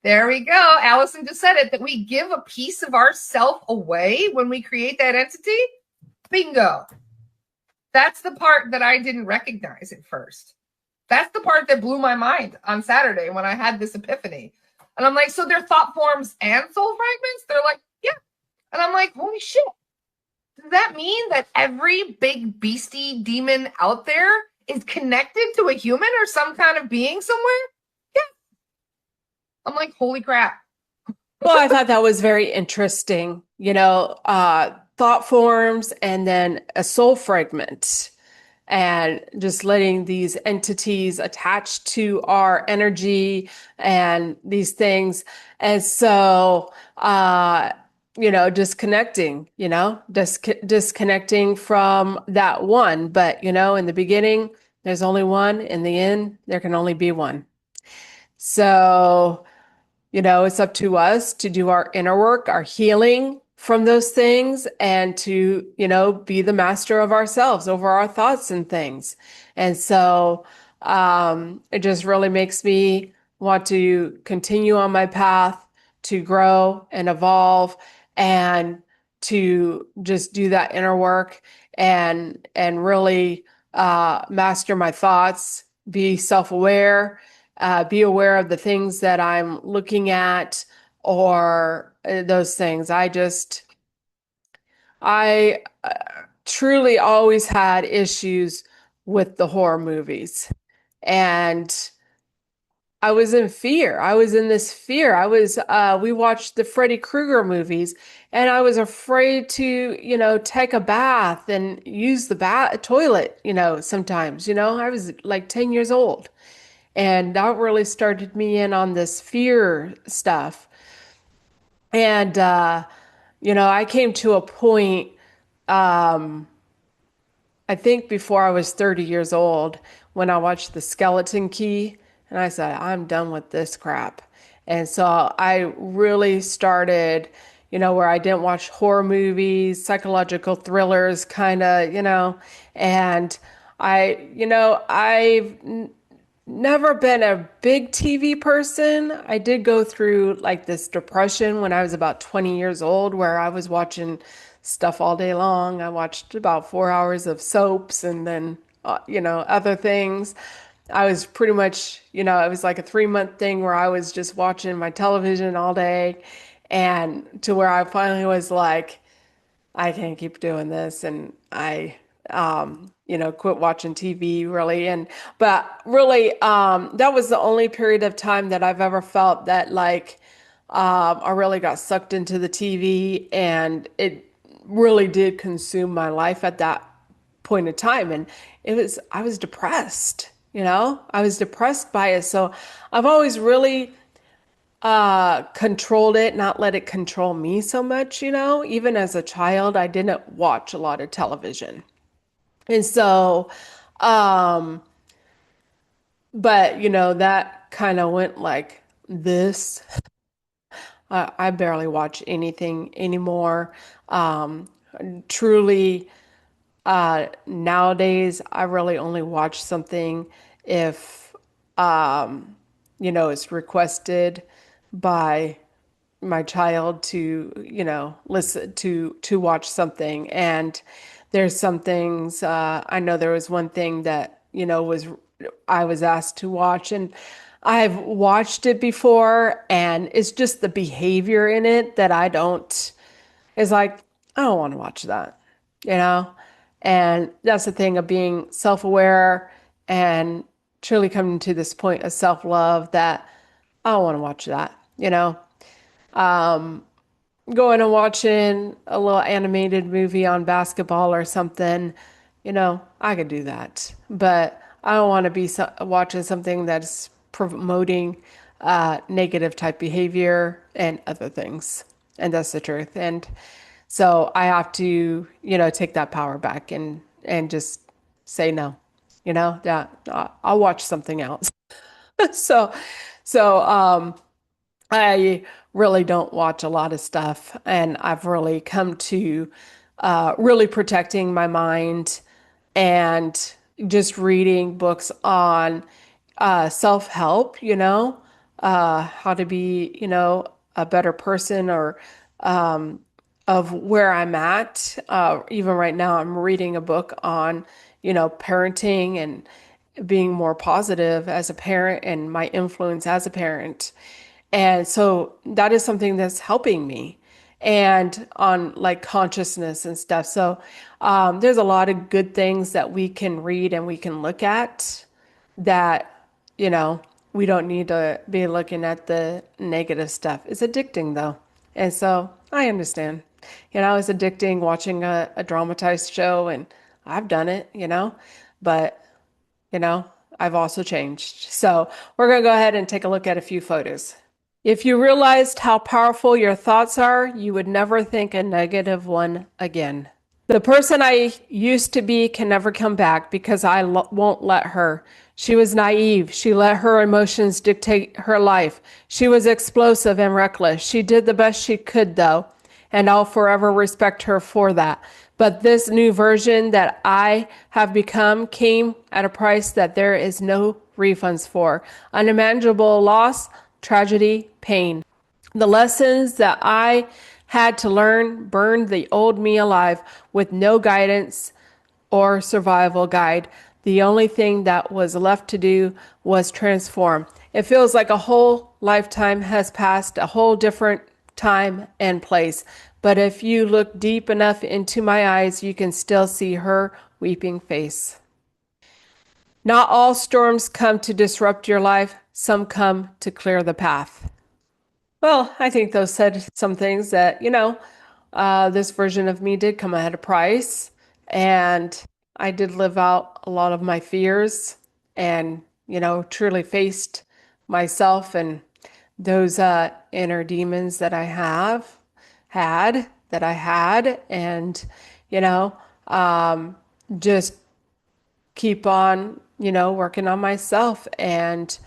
there we go, Allison just said it, that we give a piece of ourself away when we create that entity? Bingo. That's the part that I didn't recognize at first. That's the part that blew my mind on Saturday when I had this epiphany. And I'm like, so they're thought forms and soul fragments? They're like, yeah. And I'm like, holy shit. Does that mean that every big beastie demon out there is connected to a human or some kind of being somewhere? Yeah. I'm like, holy crap. Well, I thought that was very interesting, thought forms and then a soul fragment, and just letting these entities attach to our energy and these things. And so, disconnecting, disconnecting from that one. But, in the beginning, there's only one. In the end, there can only be one. So, it's up to us to do our inner work, our healing from those things, and to, be the master of ourselves over our thoughts and things. And so it just really makes me want to continue on my path to grow and evolve and to just do that inner work and really master my thoughts, be self-aware, be aware of the things that I'm looking at or those things. I truly always had issues with the horror movies. And I was in fear. I was in this fear. We watched the Freddy Krueger movies, and I was afraid to, take a bath and use the toilet, sometimes, I was like 10 years old. And that really started me in on this fear stuff. And, I came to a point, I think before I was 30 years old, when I watched The Skeleton Key, and I said, I'm done with this crap. And so I really started, where I didn't watch horror movies, psychological thrillers, kind of, and I've never been a big TV person. I did go through like this depression when I was about 20 years old, where I was watching stuff all day long. I watched about 4 hours of soaps and then, other things. I was pretty much, it was like a 3-month thing where I was just watching my television all day, and to where I finally was like, I can't keep doing this. And I, quit watching TV really. But really, that was the only period of time that I've ever felt that like, I really got sucked into the TV, and it really did consume my life at that point in time. And I was depressed, I was depressed by it. So I've always really controlled it, not let it control me so much, even as a child, I didn't watch a lot of television. And so, um, but that kind of went like this. I barely watch anything anymore. Truly, nowadays, I really only watch something if, it's requested by my child to, listen to watch something. And there's some things, I know there was one thing that, I was asked to watch, and I've watched it before, and it's just the behavior in it that is like, I don't want to watch that, you know? And that's the thing of being self-aware and truly coming to this point of self-love that I don't want to watch that, going and watching a little animated movie on basketball or something, I could do that. But I don't want to be watching something that's promoting negative type behavior and other things. And that's the truth. And so I have to, take that power back and just say no, that I'll watch something else. So, so, I really don't watch a lot of stuff, and I've really come to really protecting my mind and just reading books on self-help, how to be, a better person or um, of where I'm at. Even right now, I'm reading a book on, parenting and being more positive as a parent and my influence as a parent. And so that is something that's helping me and on like consciousness and stuff. So there's a lot of good things that we can read and we can look at that, you know, we don't need to be looking at the negative stuff. It's addicting though. And so I understand. It's addicting watching a dramatized show and I've done it, but, you know, I've also changed. So we're going to go ahead and take a look at a few photos. If you realized how powerful your thoughts are, you would never think a negative one again. The person I used to be can never come back because I won't let her. She was naive. She let her emotions dictate her life. She was explosive and reckless. She did the best she could, though, and I'll forever respect her for that. But this new version that I have become came at a price that there is no refunds for. Unimaginable loss, tragedy, pain. The lessons that I had to learn burned the old me alive with no guidance or survival guide. The only thing that was left to do was transform. It feels like a whole lifetime has passed, a whole different time and place. But if you look deep enough into my eyes, you can still see her weeping face. Not all storms come to disrupt your life. Some come to clear the path. Well, I think those said some things that, this version of me did come at a price. And I did live out a lot of my fears and, truly faced myself and those inner demons that I had. And, you know, just keep on, working on myself and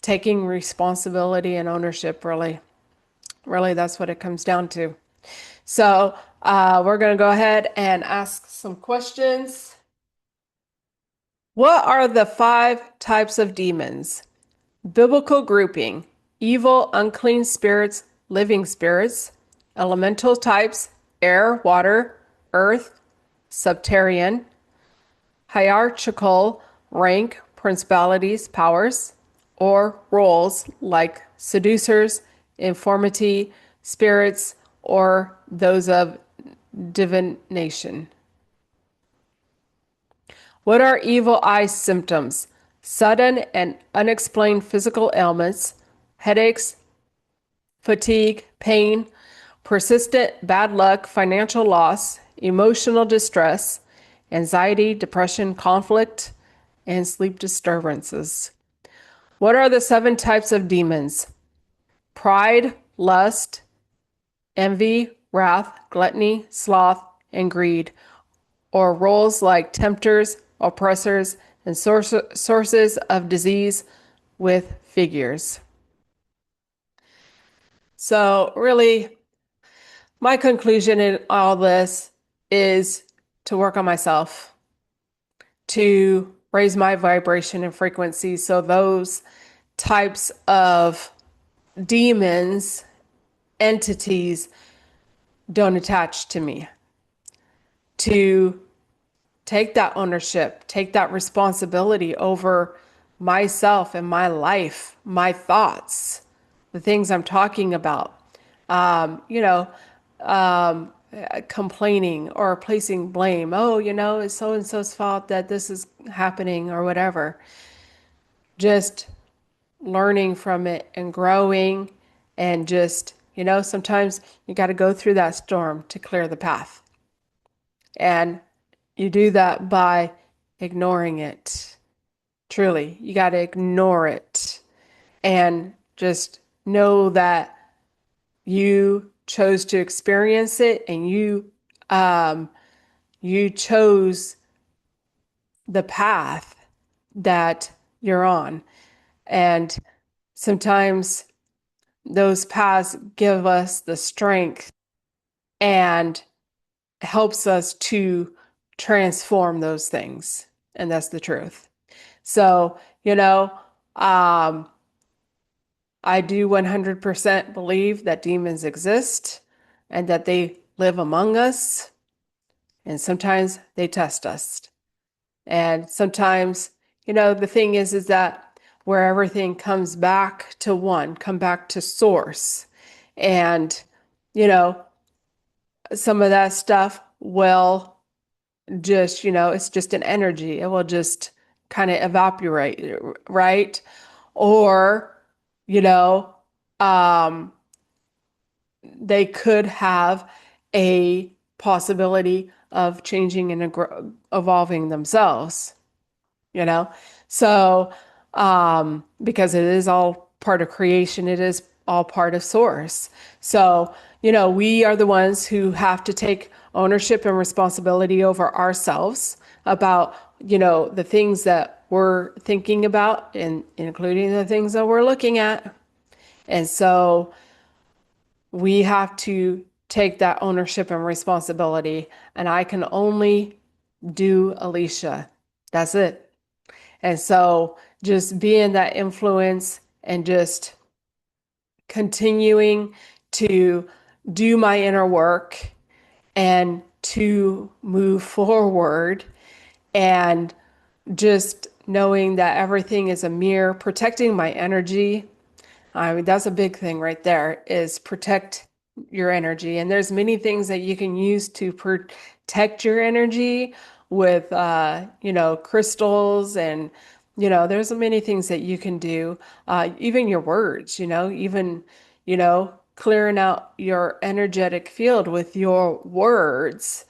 taking responsibility and ownership, really. Really, that's what it comes down to. So we're going to go ahead and ask some questions. What are the 5 types of demons? Biblical grouping: evil, unclean spirits, living spirits. Elemental types: air, water, earth, subterranean. Hierarchical rank: principalities, powers. Or roles like seducers, informity, spirits, or those of divination. What are evil eye symptoms? Sudden and unexplained physical ailments, headaches, fatigue, pain, persistent bad luck, financial loss, emotional distress, anxiety, depression, conflict, and sleep disturbances. What are the 7 types of demons? Pride, lust, envy, wrath, gluttony, sloth, and greed, or roles like tempters, oppressors, and sources of disease with figures. So really, my conclusion in all this is to work on myself, to raise my vibration and frequency so those types of demons, entities don't attach to me, to take that ownership, take that responsibility over myself and my life, my thoughts, the things I'm talking about. Um, you know, Complaining or placing blame. Oh, it's so and so's fault that this is happening or whatever. Just learning from it and growing and just, sometimes you got to go through that storm to clear the path. And you do that by ignoring it. Truly, you got to ignore it and just know that you chose to experience it and you chose the path that you're on. And sometimes those paths give us the strength and helps us to transform those things. And that's the truth. So, um, I do 100% believe that demons exist and that they live among us. And sometimes they test us. And sometimes, the thing is that where everything comes back to one, come back to source. And, some of that stuff will just, it's just an energy. It will just kind of evaporate, right? Or, you know, um, they could have a possibility of changing and evolving themselves, you know? So, because it is all part of creation, it is all part of source. So, we are the ones who have to take ownership and responsibility over ourselves about, the things that we're thinking about and including the things that we're looking at. And so we have to take that ownership and responsibility. And I can only do Alisha. That's it. And so just being that influence and just continuing to do my inner work and to move forward and just knowing that everything is a mirror, protecting my energy. I mean, that's a big thing right there is protect your energy. And there's many things that you can use to protect your energy with, crystals and, there's many things that you can do. Even your words, even, clearing out your energetic field with your words.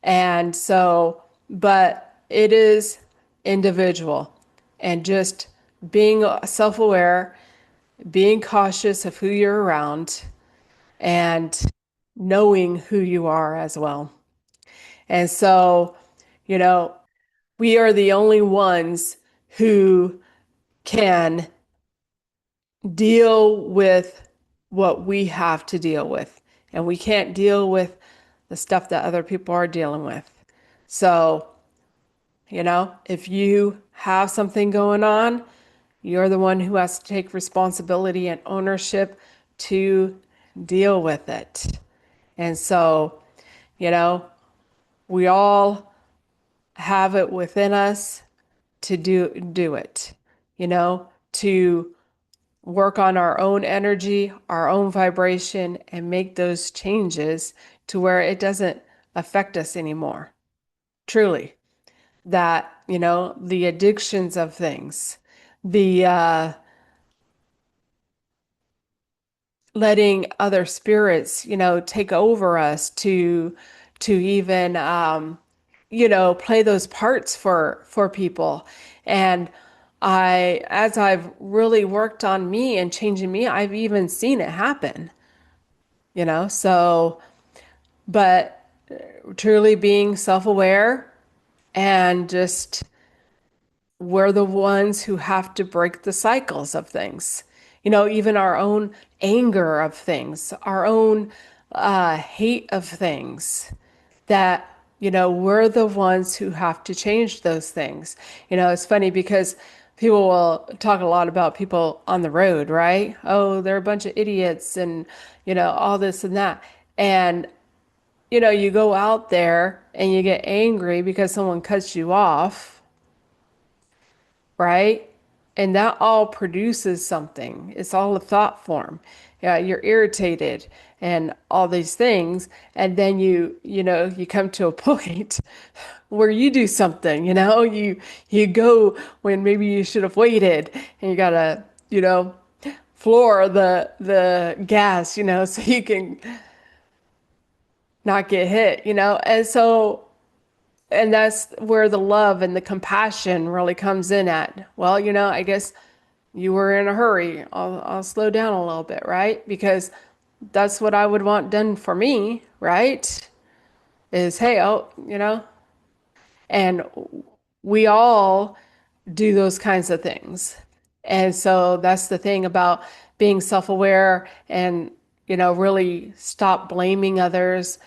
And so, but it is individual and just being self-aware, being cautious of who you're around, and knowing who you are as well. And so, you know, we are the only ones who can deal with what we have to deal with. And we can't deal with the stuff that other people are dealing with. So, if you have something going on, you're the one who has to take responsibility and ownership to deal with it. And so, we all have it within us to do it, to work on our own energy, our own vibration, and make those changes to where it doesn't affect us anymore. Truly. That, the addictions of things, the letting other spirits, take over us to even play those parts for people. And as I've really worked on me and changing me, I've even seen it happen, so, but truly being self-aware and just we're the ones who have to break the cycles of things. Even our own anger of things, our own hate of things, that, we're the ones who have to change those things. It's funny because people will talk a lot about people on the road, right? Oh, they're a bunch of idiots and, all this and that. And, you go out there and you get angry because someone cuts you off, right? And that all produces something. It's all a thought form. Yeah, you're irritated and all these things. And then you come to a point where you do something, you go when maybe you should have waited and you gotta, floor the gas, so you can not get hit, And so and that's where the love and the compassion really comes in at. Well, I guess you were in a hurry. I'll slow down a little bit, right? Because that's what I would want done for me, right? Is, hey, oh, and we all do those kinds of things. And so that's the thing about being self-aware and, really stop blaming others,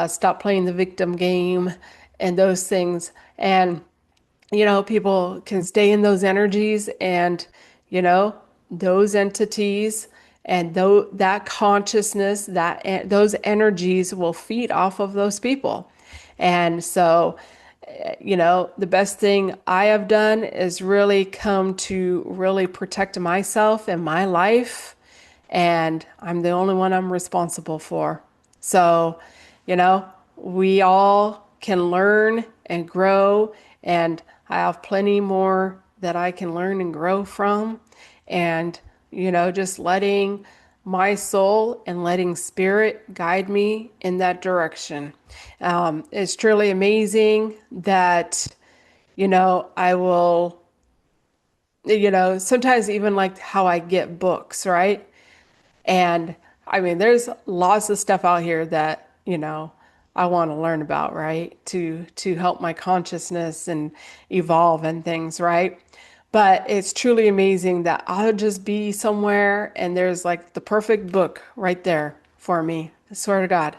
stop playing the victim game and those things. And, people can stay in those energies and, you know, those entities and that consciousness, those energies will feed off of those people. And so, the best thing I have done is really come to really protect myself and my life. And I'm the only one I'm responsible for. So, we all can learn and grow. And I have plenty more that I can learn and grow from. And, just letting my soul and letting spirit guide me in that direction. It's truly amazing that, I will, sometimes even like how I get books, right? And I mean, there's lots of stuff out here that, I want to learn about, right? To help my consciousness and evolve and things, right? But it's truly amazing that I'll just be somewhere and there's like the perfect book right there for me. I swear to God.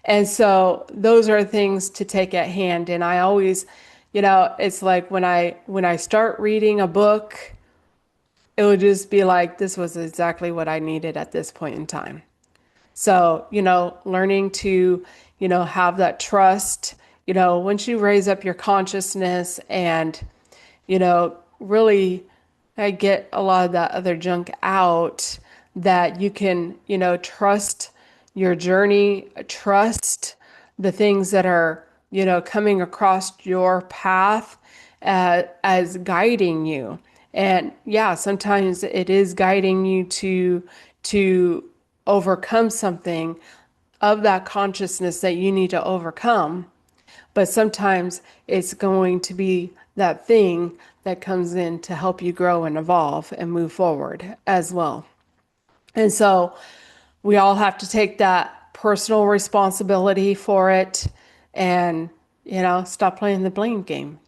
And so those are things to take at hand. And I always, it's like when I start reading a book, it would just be like this was exactly what I needed at this point in time. So, learning to, have that trust, once you raise up your consciousness and, really get a lot of that other junk out, that you can, trust your journey, trust the things that are, coming across your path as guiding you. And yeah, sometimes it is guiding you to overcome something of that consciousness that you need to overcome. But sometimes it's going to be that thing that comes in to help you grow and evolve and move forward as well. And so we all have to take that personal responsibility for it and, stop playing the blame game,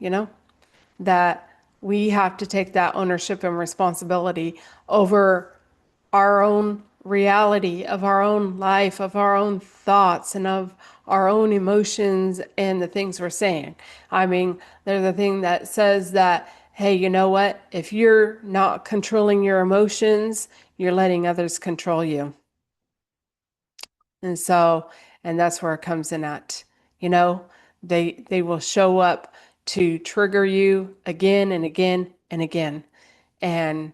that we have to take that ownership and responsibility over our own reality, of our own life, of our own thoughts, and of our own emotions and the things we're saying. I mean, there's a thing that says that, hey, you know what? If you're not controlling your emotions, you're letting others control you. And so, and that's where it comes in at. You know, they will show up to trigger you again and again and again. And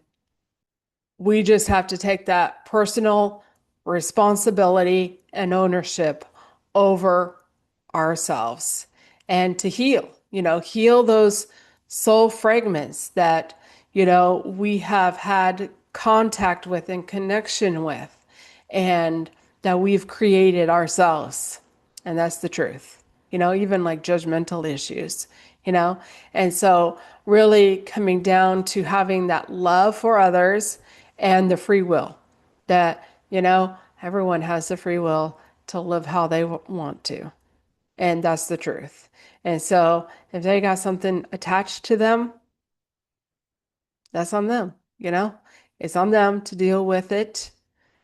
we just have to take that personal responsibility and ownership over ourselves and to heal those soul fragments that, we have had contact with and connection with and that we've created ourselves. And that's the truth, even like judgmental issues, and so really coming down to having that love for others and the free will that, everyone has the free will to live how they want to. And that's the truth. And so if they got something attached to them, that's on them, it's on them to deal with it.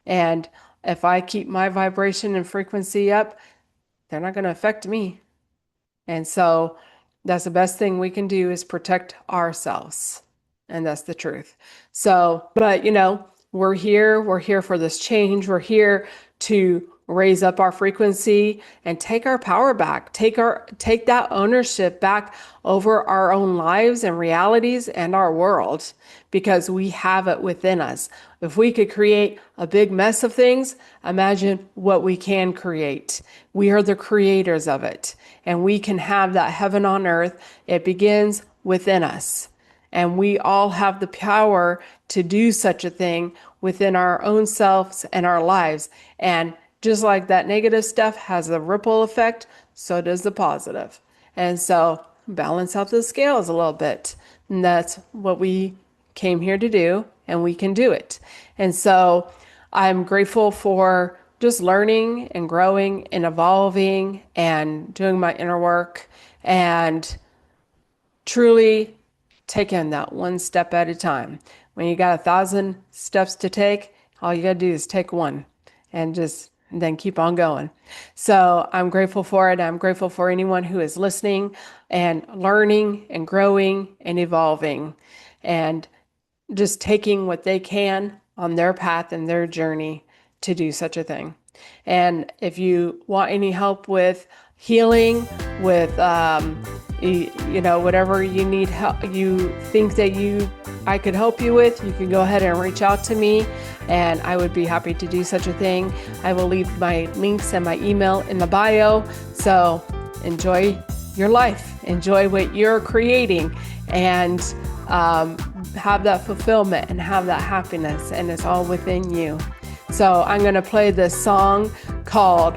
And if I keep my vibration and frequency up, they're not going to affect me. And so that's the best thing we can do is protect ourselves. And that's the truth. So, but we're here for this change. We're here to raise up our frequency and take our power back, take that ownership back over our own lives and realities and our world, because we have it within us. If we could create a big mess of things, imagine what we can create. We are the creators of it, and we can have that heaven on earth. It begins within us. And we all have the power to do such a thing within our own selves and our lives. And just like that negative stuff has a ripple effect, so does the positive. And so balance out the scales a little bit. And that's what we came here to do, and we can do it. And so I'm grateful for just learning and growing and evolving and doing my inner work and truly taking that one step at a time. When you got 1,000 steps to take, all you got to do is take one and then keep on going. So I'm grateful for it. I'm grateful for anyone who is listening and learning and growing and evolving and just taking what they can on their path and their journey to do such a thing. And if you want any help with healing, with whatever you need help, you think that I could help you with, you can go ahead and reach out to me, and I would be happy to do such a thing. I will leave my links and my email in the bio. So enjoy your life, enjoy what you're creating, and have that fulfillment and have that happiness, and it's all within you. So I'm going to play this song called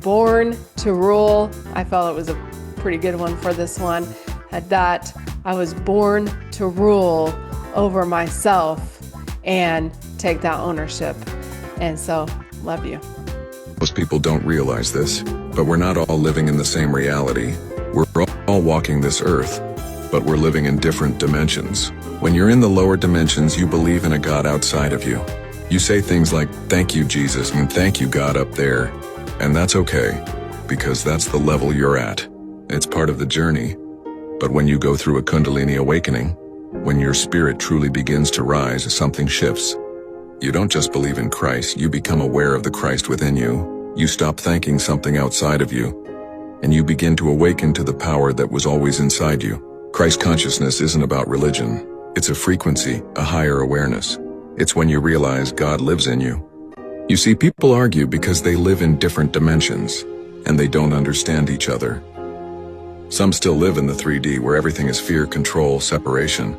Born to Rule. I felt it was a pretty good one for this one. That I was born to rule over myself and take that ownership. And so, love you. Most people don't realize this, but we're not all living in the same reality. We're all walking this earth, but we're living in different dimensions. When you're in the lower dimensions, you believe in a God outside of you. You say things like, "Thank you, Jesus," and "Thank you, God," up there. And that's okay, because that's the level you're at. It's part of the journey. But when you go through a Kundalini awakening, when your spirit truly begins to rise, something shifts. You don't just believe in Christ, you become aware of the Christ within you. You stop thanking something outside of you, and you begin to awaken to the power that was always inside you. Christ consciousness isn't about religion. It's a frequency, a higher awareness. It's when you realize God lives in you. You see, people argue because they live in different dimensions, and they don't understand each other. Some still live in the 3D where everything is fear, control, separation.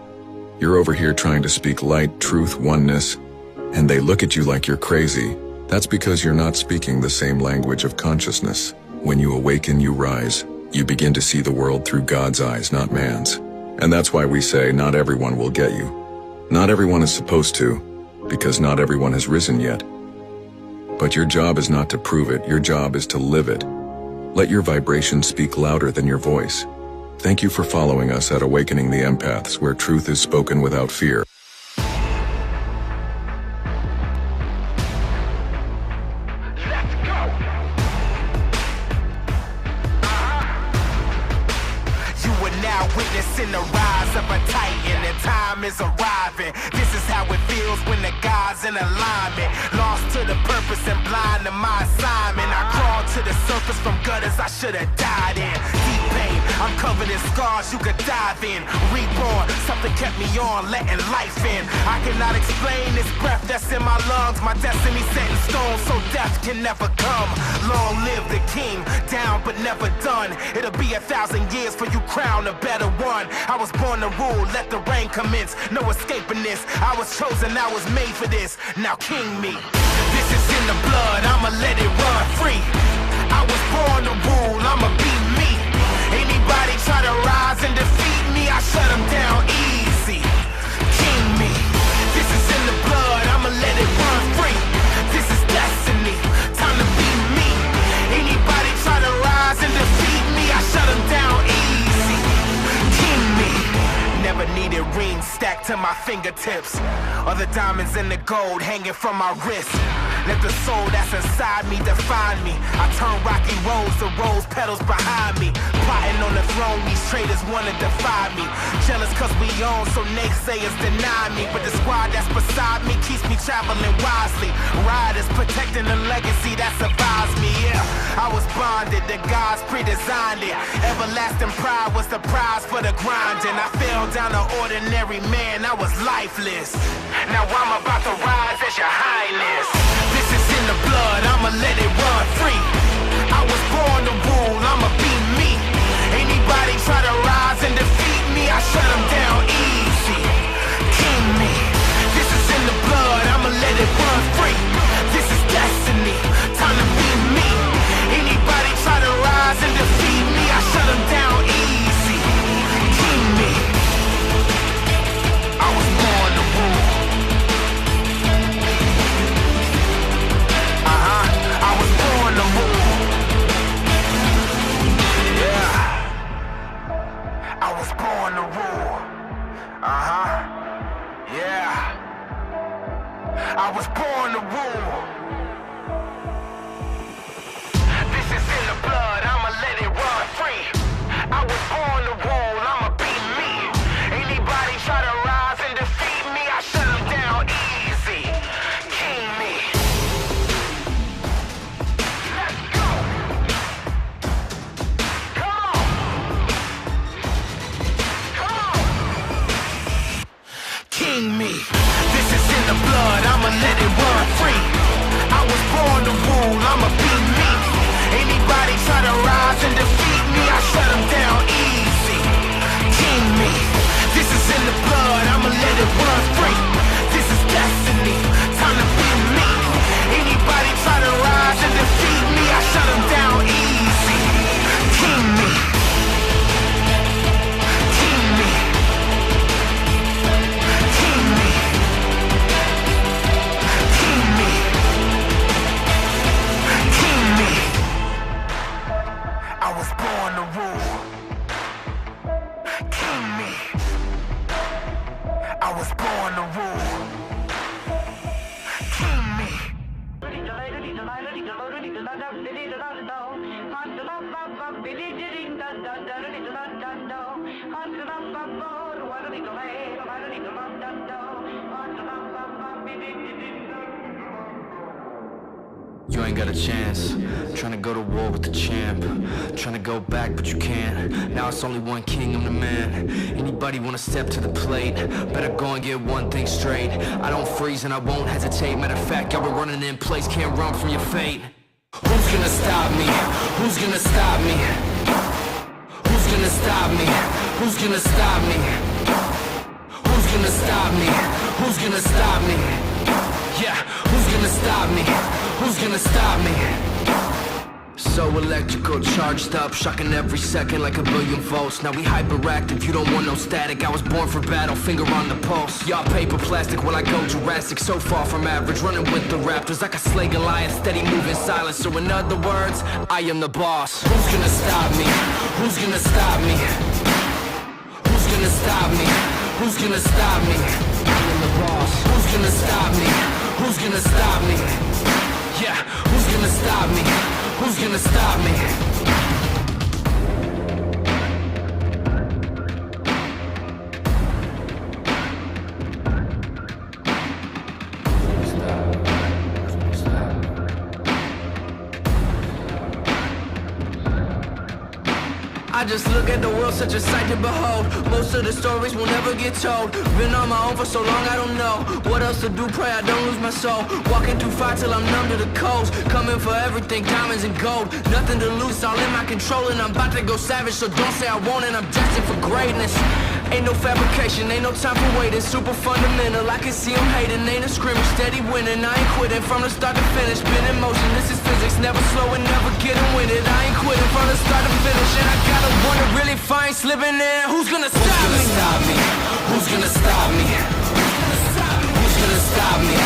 You're over here trying to speak light, truth, oneness, and they look at you like you're crazy. That's because you're not speaking the same language of consciousness. When you awaken, you rise. You begin to see the world through God's eyes, not man's. And that's why we say not everyone will get you. Not everyone is supposed to, because not everyone has risen yet. But your job is not to prove it, your job is to live it. Let your vibration speak louder than your voice. Thank you for following us at Awakening the Empaths, where truth is spoken without fear. Witnessing the rise of a titan, and time is arriving. This is how it feels when the God's in alignment. Lost to the purpose and blind to my assignment. I crawled to the surface from gutters I should have died in. Deep pain, I'm covered in scars you could dive in. Reborn, something kept me on, letting life in. I cannot explain this breath that's in my lungs. My destiny set in stone, so death can never come. Long live the king, down but never done. It'll be 1,000 years for you crown a better one. I was born to rule, let the rain commence. No escaping this. I was chosen, I was made for this. Now king me. This is in the blood, I'ma let it run free. I was born to rule, I'ma be me. Anybody try to rise and defeat me, I shut them down easy. King me. This is in the blood, I'ma let it run free. This is destiny, time to be me. Anybody try to rise and defeat me, I shut them down easy. King me. Never needed rings stacked to my fingertips, or the diamonds and the gold hanging from my wrist. Let the soul that's inside me define me. I turn rocky roads to rose petals behind me. Plotting on the throne, these traitors wanna defy me. Jealous cause we own, so naysayers deny me. But the squad that's beside me keeps me traveling wisely. Riders protecting the legacy that survives me, yeah. I was bonded, the gods pre-designed it. Everlasting pride was the prize for the grinding. I fell down an ordinary man, I was lifeless. Now I'm about to rise as your highness. This is in the blood, I'ma let it run free. I was born to rule, I'ma be me. Anybody try to rise and defeat me, I shut them down easy. King me. This is in the blood, I'ma let it run free. This is destiny, time to be me. Anybody try to rise and defeat me, I shut them down easy. King me. I was born to rule. I was born to rule. was born to rule. King me. I was born to rule. King me. You ain't got a chance. Trying to go to war with the champ. Trying to go back, but you can't. Now it's only one king, I'm the man. Anybody wanna step to the plate? Better go and get one thing straight. I don't freeze and I won't hesitate. Matter of fact, y'all been running in place, can't run from your fate. Who's gonna stop me? Who's gonna stop me? Who's gonna stop me? Who's gonna stop me? Who's gonna stop me? Who's gonna stop me? Yeah, who's gonna stop me? Who's gonna stop me? So electrical, charged up, shocking every second like a billion volts. Now we hyperactive, you don't want no static. I was born for battle, finger on the pulse. Y'all paper plastic while I go Jurassic. So far from average, running with the raptors like a slay Goliath, steady moving silence. So in other words, I am the boss. Who's gonna stop me? Who's gonna stop me? Who's gonna stop me? Who's gonna stop me? I am the boss. Who's gonna stop me? Who's gonna stop me? Yeah, who's gonna stop me? Who's gonna stop me? I just look at the world, such a sight to behold. Most of the stories will never get told. Been on my own for so long, I don't know what else to do, pray I don't lose my soul. Walking through fire till I'm numb to the coast. Coming for everything, diamonds and gold. Nothing to lose, all in my control. And I'm about to go savage, so don't say I won't. And I'm destined for greatness. Ain't no fabrication, ain't no time for waiting. Super fundamental, I can see them hating. Ain't a scrimmage, steady winning. I ain't quitting from the start to finish. Been in motion, this is physics. Never slowing, never getting winded. I ain't quitting from the start to finish. And I got a one to really find slipping in. Who's gonna stop me? Who's gonna stop me? Who's gonna stop me? Who's gonna stop me?